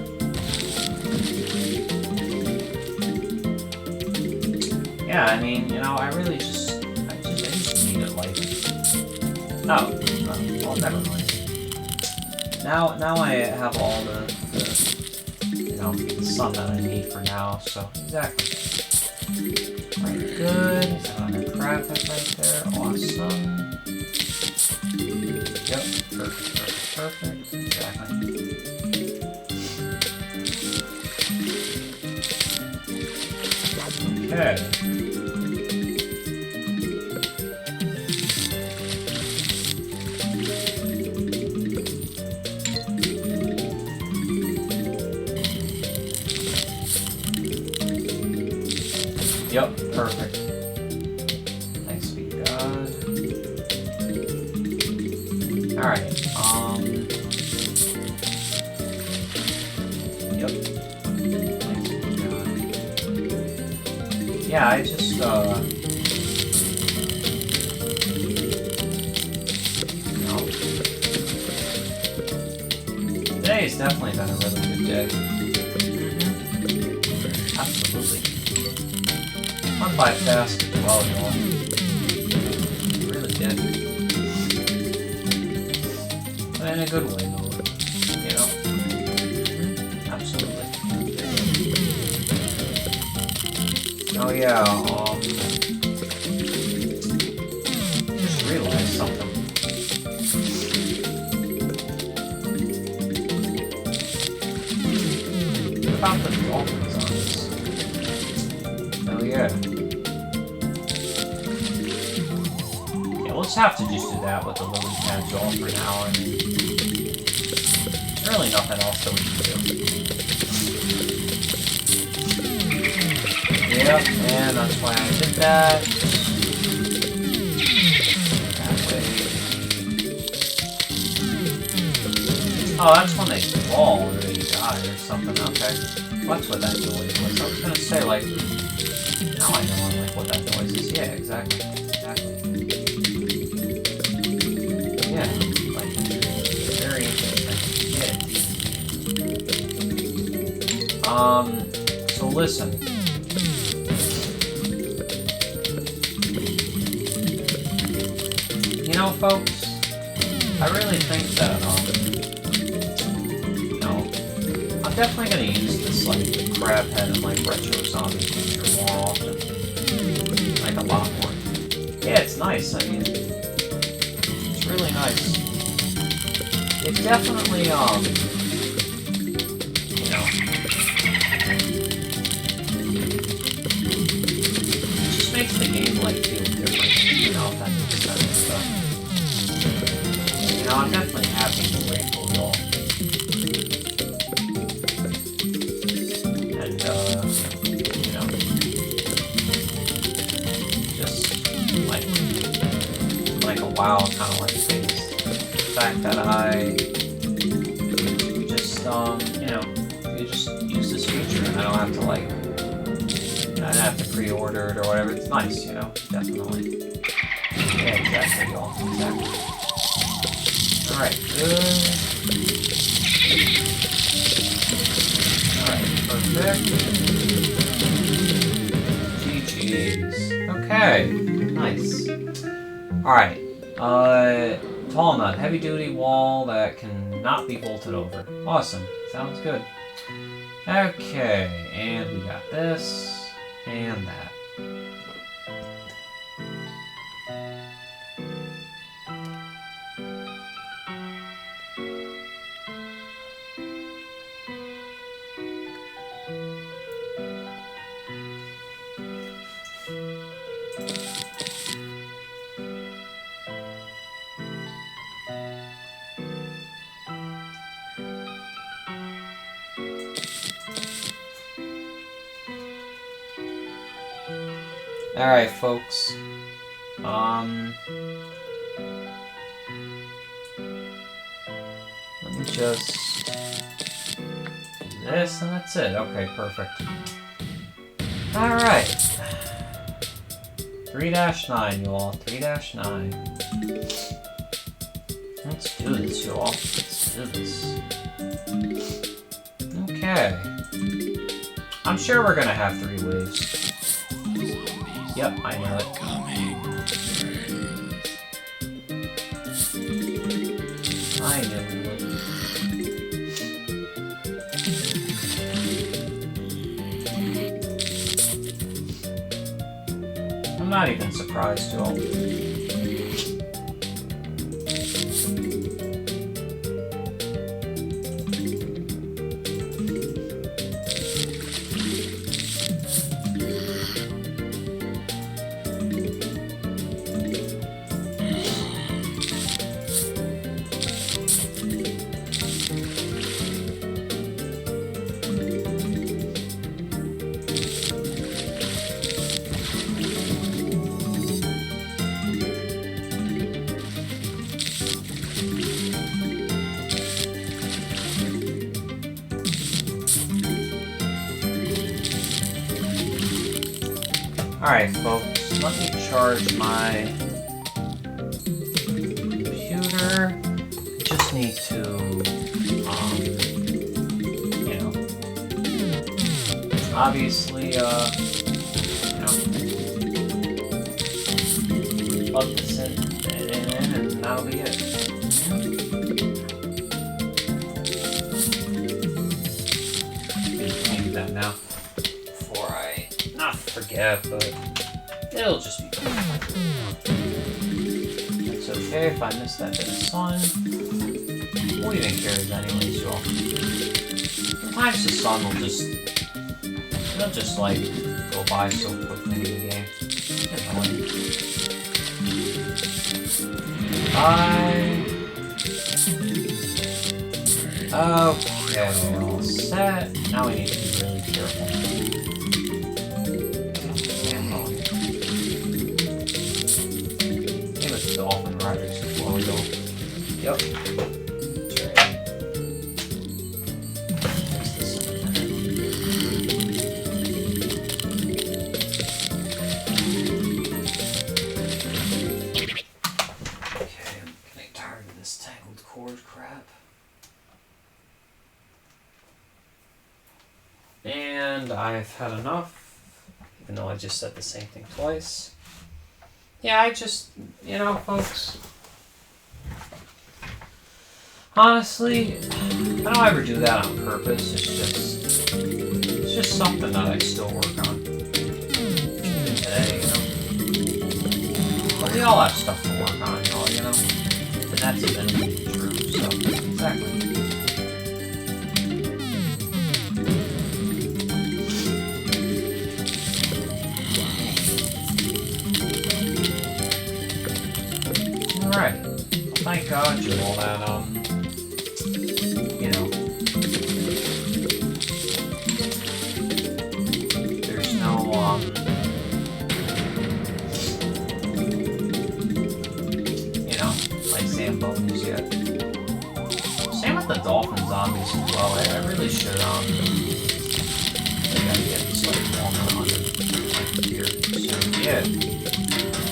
Yeah, I mean, you know, I really just need it, like... No, well, never mind. Now I have all the you know, the sun that I need for now, so, exactly. Right, good. Is that on the traffic right there? Awesome. Yep, perfect. Exactly. Okay. Yep, perfect. Thanks be God. Alright, yep. Thanks be God. Yeah, I just, you know. Today's definitely been a really good day. Absolutely. Went by fast as well, y'all. Really did. But in a good way, though. You know? Absolutely. Oh, yeah, just realized something. What about the dolphins on this? Oh, yeah. We'll just have to just do that with the lily pads all for now, and there's really nothing else that we can do. Yep, and that's why I did that. That way. Oh, that's when they fall or they die or something. Okay, well, that's what that noise was. I was gonna say, like, now I know like what that noise is. Yeah, exactly. Yeah, like, very interesting. Yeah. So listen. You know, folks, I really think that, you know, I'm definitely gonna use this, like, crab head and, like, retro zombie feature more often. Like, a lot more. Yeah, it's nice, I mean, it's really nice. It's definitely, you know, it just makes the game, like, feel different, you know, if that makes sense, so. You know, I'm definitely happy and grateful to all. And, you know, just, like a wow kind of, like, phase. The fact that I just, you know, you just use this feature and I don't have to, like, I don't have to pre-order it or whatever. It's nice, you know, definitely. Yeah, exactly, y'all. Exactly. Alright, good. Alright, perfect. GG's. Okay, nice. Alright, tall nut, heavy duty wall that can not be bolted over. Awesome, sounds good. Okay, and we got this, and that. Alright, folks. Let me just do this, and that's it. Okay, perfect. Alright. 3-9, y'all. 3-9. Let's do this, y'all. Let's do this. Okay. I'm sure we're gonna have 3 waves. Yep, I know it. I knew we would. I'm not even surprised, y'all. Alright, folks, let me charge my computer. Just need to, you know, obviously, you know, plug this in, and that'll be it. Let me do that now. Not forget, but it'll just be fun. It's okay if I miss that bit of sun. Who even cares anyways, y'all? Sometimes the sun will just, it'll just like go by so quickly in the game. It's annoying. Okay, we're all set. Now we need to be really careful. Dolphin riders before we go. Yep. That's right. Fix this in a minute. Okay, I'm getting tired of this tangled cord crap. And and I've had enough, even though I just said the same thing twice. Yeah, I just, you know, folks, honestly, I don't ever do that on purpose. It's just something that I still work on even today, you know. But we all have stuff to work on, y'all, you know. And that's even true, so, exactly. Alright. Well, thank God you all that, you know, there's no, you know, like Zambonis yet. Same with the dolphin zombies as well. I really should, I gotta get this, like, walnut on it, like, here soon. Yeah,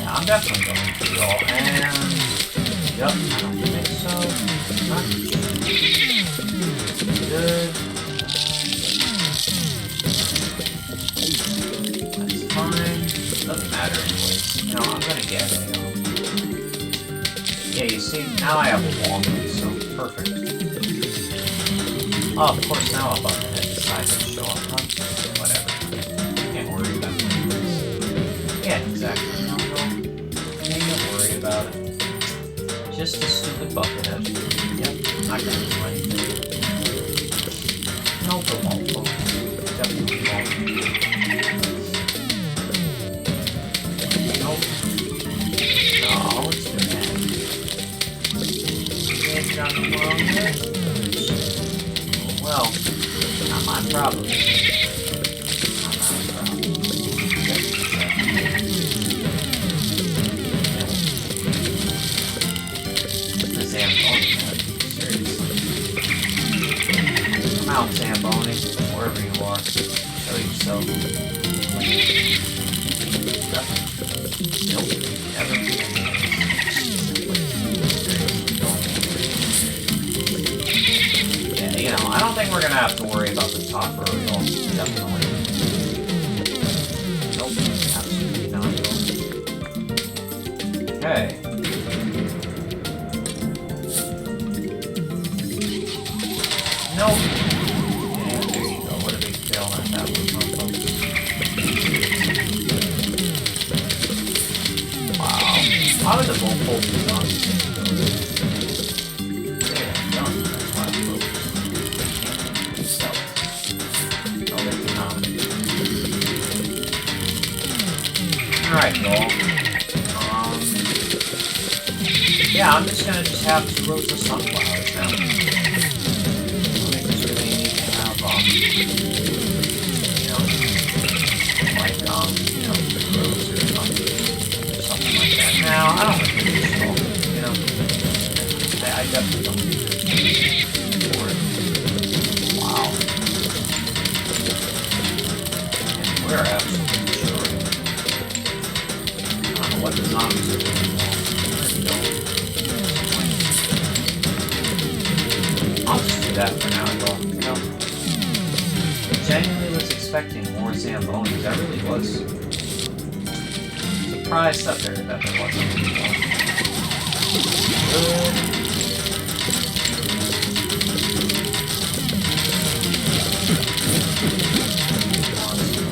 I'm definitely going to, y'all, and, yep, I don't think so. Not good. That's fine. Doesn't matter anyways. No, I'm gonna get it. Yeah, you see, now I have a walnut, so perfect. Oh, of course, now a buttonhead decides to show up, huh? Whatever. Can't worry about it. Yeah, exactly. Can't worry about it. Just a stupid buckethead. Yep, not gonna do anything. Nope, it won't, folks. Definitely won't. Nope. Oh, it's good. It's got the wrong head. Well, not my problem. Not my problem. The Zamboni head. Seriously. Come out, Zamboni. Wherever you are. Show yourself. Nope. Never. Yeah, you know, I don't think we're gonna have to worry about the top row, y'all. Definitely. Nope. Absolutely not, y'all. Okay. Nope. And there you go. What a big fail that was, huh, folks? Wow. How did the ball focus on? Yeah, done. That's why I focused. So. No, they cannot. Alright, y'all. Yeah, I'm just gonna have 2 rows of sunflowers now. Now, I don't think it's useful, you know. I definitely don't use it for it. Wow. And we're absolutely sure. I don't know what the zombies are doing. I'll just do that for now, y'all. You know, I genuinely was expecting more Zambonis. I really was. Surprised that there wasn't any more. Good.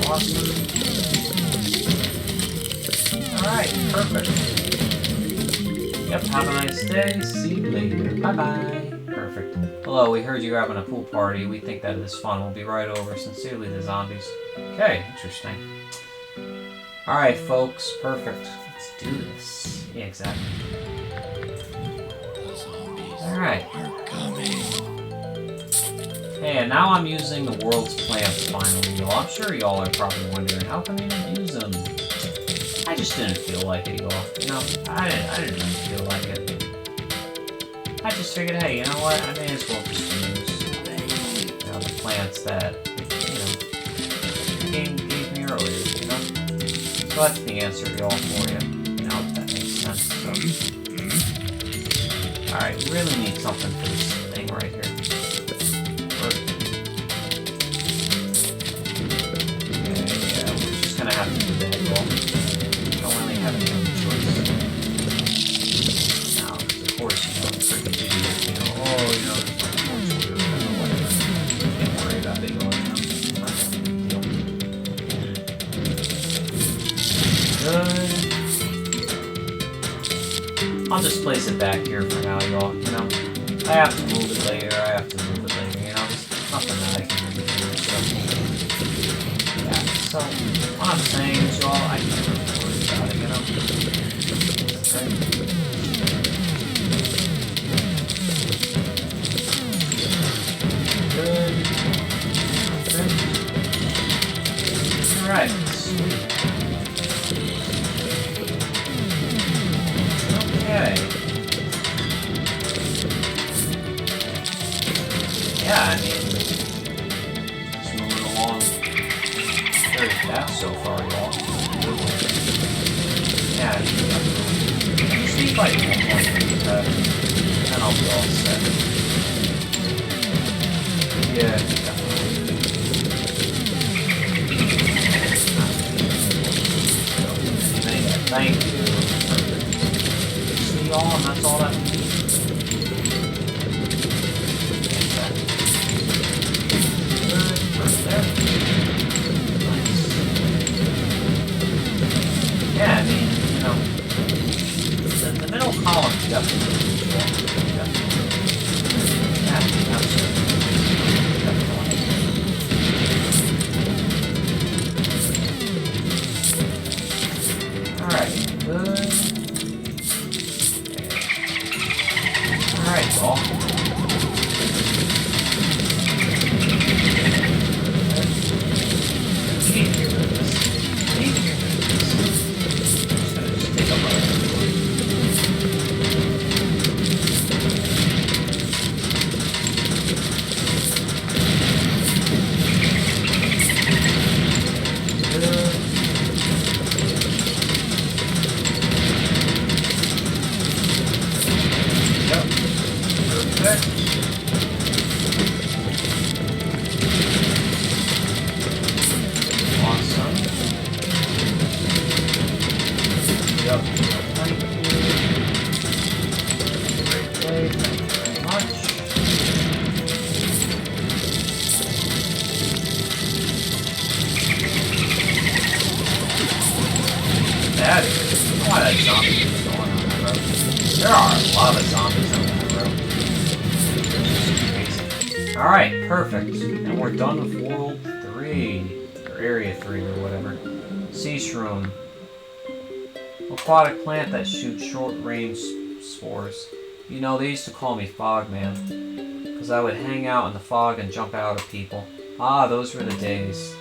Awesome. Alright, perfect. Yep, have a nice day. See you later. Bye-bye. Perfect. Hello, we heard you having a pool party. We think that is fun. We'll be right over. Sincerely, the zombies. Okay, interesting. Alright, folks. Perfect. Let's do this. Yeah, exactly. Alright. Hey, and now I'm using the world's plants finally, y'all. I'm sure y'all are probably wondering, how come you didn't use them? I just didn't feel like it, y'all. You know, I didn't really feel like it. I just figured, hey, you know what? I may as well just use, you know, the plants that, you know, the game gave me earlier, you know? So that's the answer, y'all, for you. You know, if that makes sense, so. Alright, we really need something for this thing right here. Perfect. have to do that, y'all. Don't really have any other choice. Now, of course, you know, freaking idiots, you know, oh, you know, there's no torch or whatever. Can't worry about it, y'all, you know. Not a big deal. Good. I'll just place it back here for now, y'all, you know. I have to move it later, you know. There's nothing that I can really do, so. Yeah, so, what I'm saying is, y'all, I can't really worry about it, you know. Okay. Good. Okay. Alright. Okay. Yeah, I mean, it's moving along very fast so far, y'all. Yeah, I just need like one more thing, and I'll be all set. Yeah, definitely. Thank you. See y'all, and that's all that we need. Yeah, I mean, you know, the middle column is definitely yeah, absolutely. Definitely. Alright, good. Alright, y'all. Alright, perfect. And we're done with World 3, or Area 3, or whatever. Sea Shroom. Aquatic plant that shoots short-range spores. You know, they used to call me Fogman, because I would hang out in the fog and jump out at people. Ah, those were the days.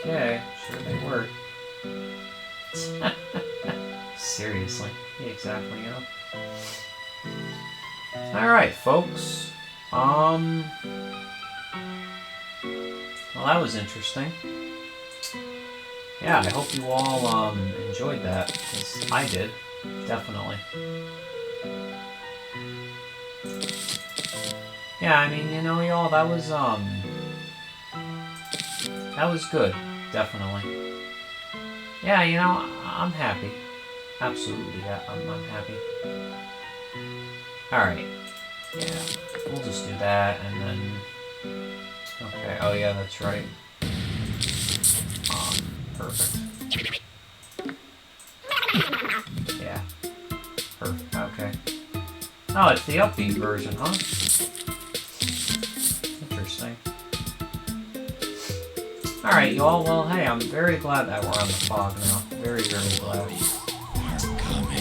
Okay, sure they were. Seriously. Yeah, exactly, you know. Alright, folks. Well, that was interesting. Yeah, I hope you all enjoyed that, because I did, definitely. Yeah, I mean, you know, y'all, that was good, definitely. Yeah, you know, I'm happy. Absolutely, yeah, I'm happy. Alright. Yeah, we'll just do that, and then... Okay, oh yeah, that's right. Perfect. Yeah. Perfect, okay. Oh, it's the upbeat version, huh? Interesting. Alright, y'all, well, hey, I'm very glad that we're on the fog now. Very, very glad.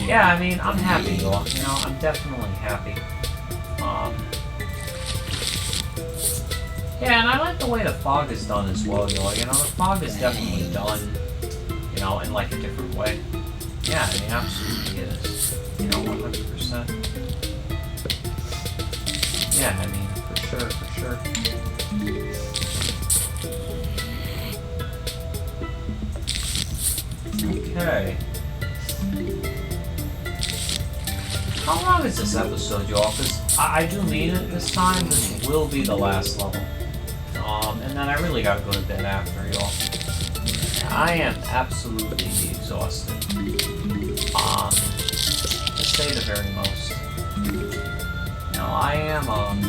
Yeah, I mean, I'm happy, y'all. You know, I'm definitely happy. Yeah, and I like the way the fog is done as well, y'all. You know, the fog is definitely done, you know, in like a different way. Yeah, I mean, absolutely it is. You know, 100%. Yeah, I mean, for sure, for sure. Okay. How long is this episode, y'all? Because I do mean it this time. This will be the last level. And then I really gotta go to bed after, y'all. I am absolutely exhausted. To say the very most. You know, I am, I'm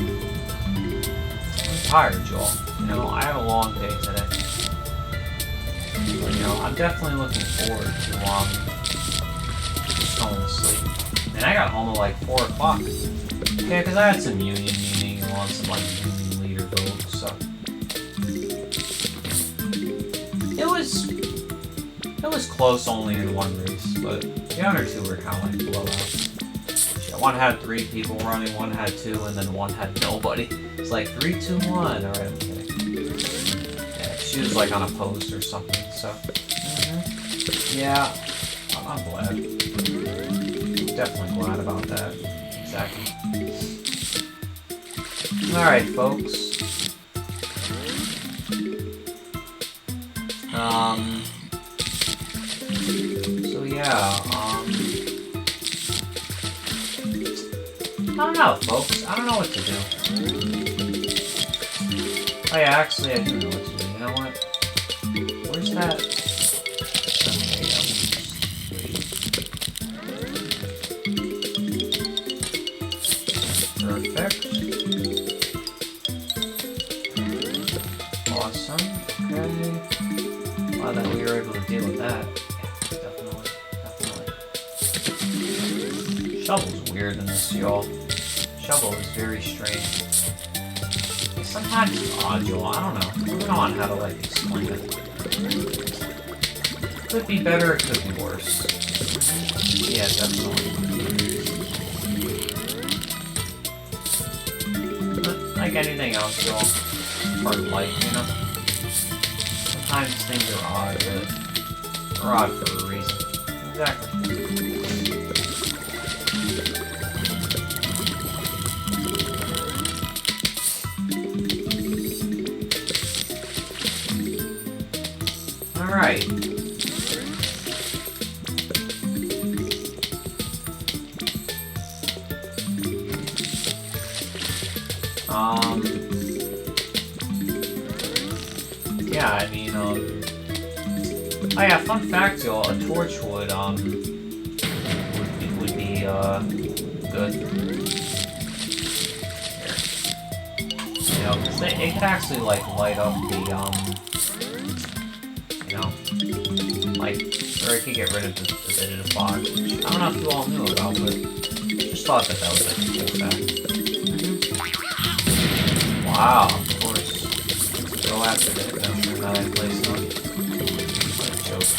tired, y'all. You know, I had a long day today. But, you know, I'm definitely looking forward to, just going to sleep. And I got home at like 4 o'clock. Yeah, because I had some union meeting and some like union leader votes, so. It was close only in one race, but the other two were kind of like blowouts. Yeah, one had 3 people running, one had 2, and then one had nobody. It's like 3, 2, 1. Alright, I'm kidding. Yeah, she was like unopposed or something, so. Yeah, I'm glad. Definitely glad about that. Exactly. Alright, folks. So yeah, I don't know, folks. I don't know what to do. Oh yeah, actually I do know what to do. You know what? Where's that? Perfect. Awesome. Okay. Glad that we were able to deal with that. Yeah, definitely. Shovel's weird in this, y'all. Shovel is very strange. Sometimes it's odd, y'all. I don't know. I don't know on how to, like, explain it. Could be better, it could be worse. Yeah, definitely. But like anything else, y'all, part of life, you know? Sometimes things are odd, but they're odd for a reason. Exactly. Alright. Yeah, I mean, oh yeah, fun fact, y'all, a torch would be, good. Here. You know, because it could actually, like, light up the, you know, like, or it could get rid of the bit of the fog. I don't know if you all knew about, but just thought that was, like, a cool fact. Wow, of course. Go after it. That I placed on. What a joke.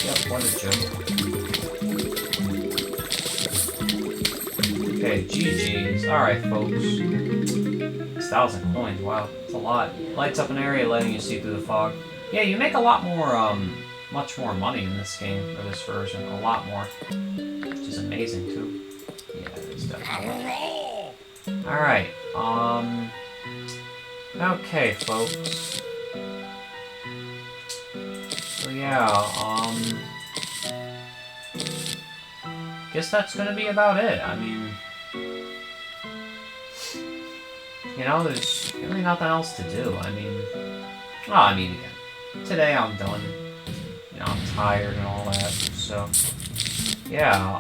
Yep, what a joke. Okay, GG's. Alright, folks. 6,000 coins, wow. That's a lot. Lights up an area letting you see through the fog. Yeah, you make a lot more, much more money in this game, or this version. A lot more. Which is amazing, too. Yeah, it's definitely. Alright, okay, folks. So yeah, guess that's gonna be about it. I mean, you know, there's really nothing else to do. I mean, well, I mean, again, today I'm done. You know, I'm tired and all that. So, yeah,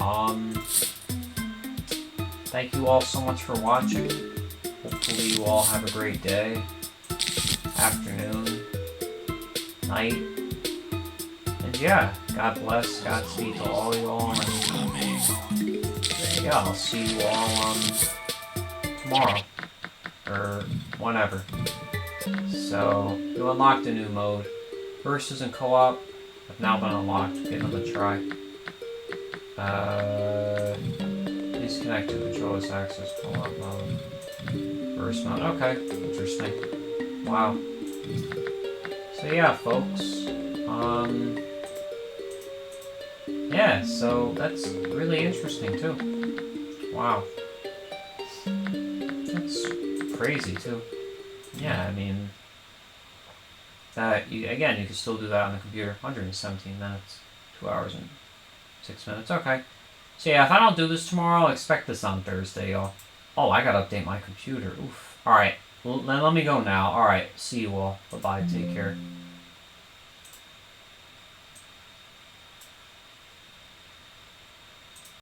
thank you all so much for watching. Hopefully you all have a great day, afternoon, night, and yeah, God bless, Godspeed to all you all, and yeah, I'll see you all tomorrow, or whenever. So, you unlocked a new mode. Versus and co-op have now been unlocked. Give them a try. Please connect to controllers access co-op mode. Versus mode. Okay, interesting. Wow. So yeah, folks. Yeah, so that's really interesting too. Wow. That's crazy too. Yeah, I mean, that you can still do that on the computer. 117 minutes, 2 hours and 6 minutes. Okay. So yeah, if I don't do this tomorrow, I'll expect this on Thursday, y'all. Oh, I gotta update my computer. Oof. Alright, well, then let me go now. Alright, see you all. Bye-bye, take care.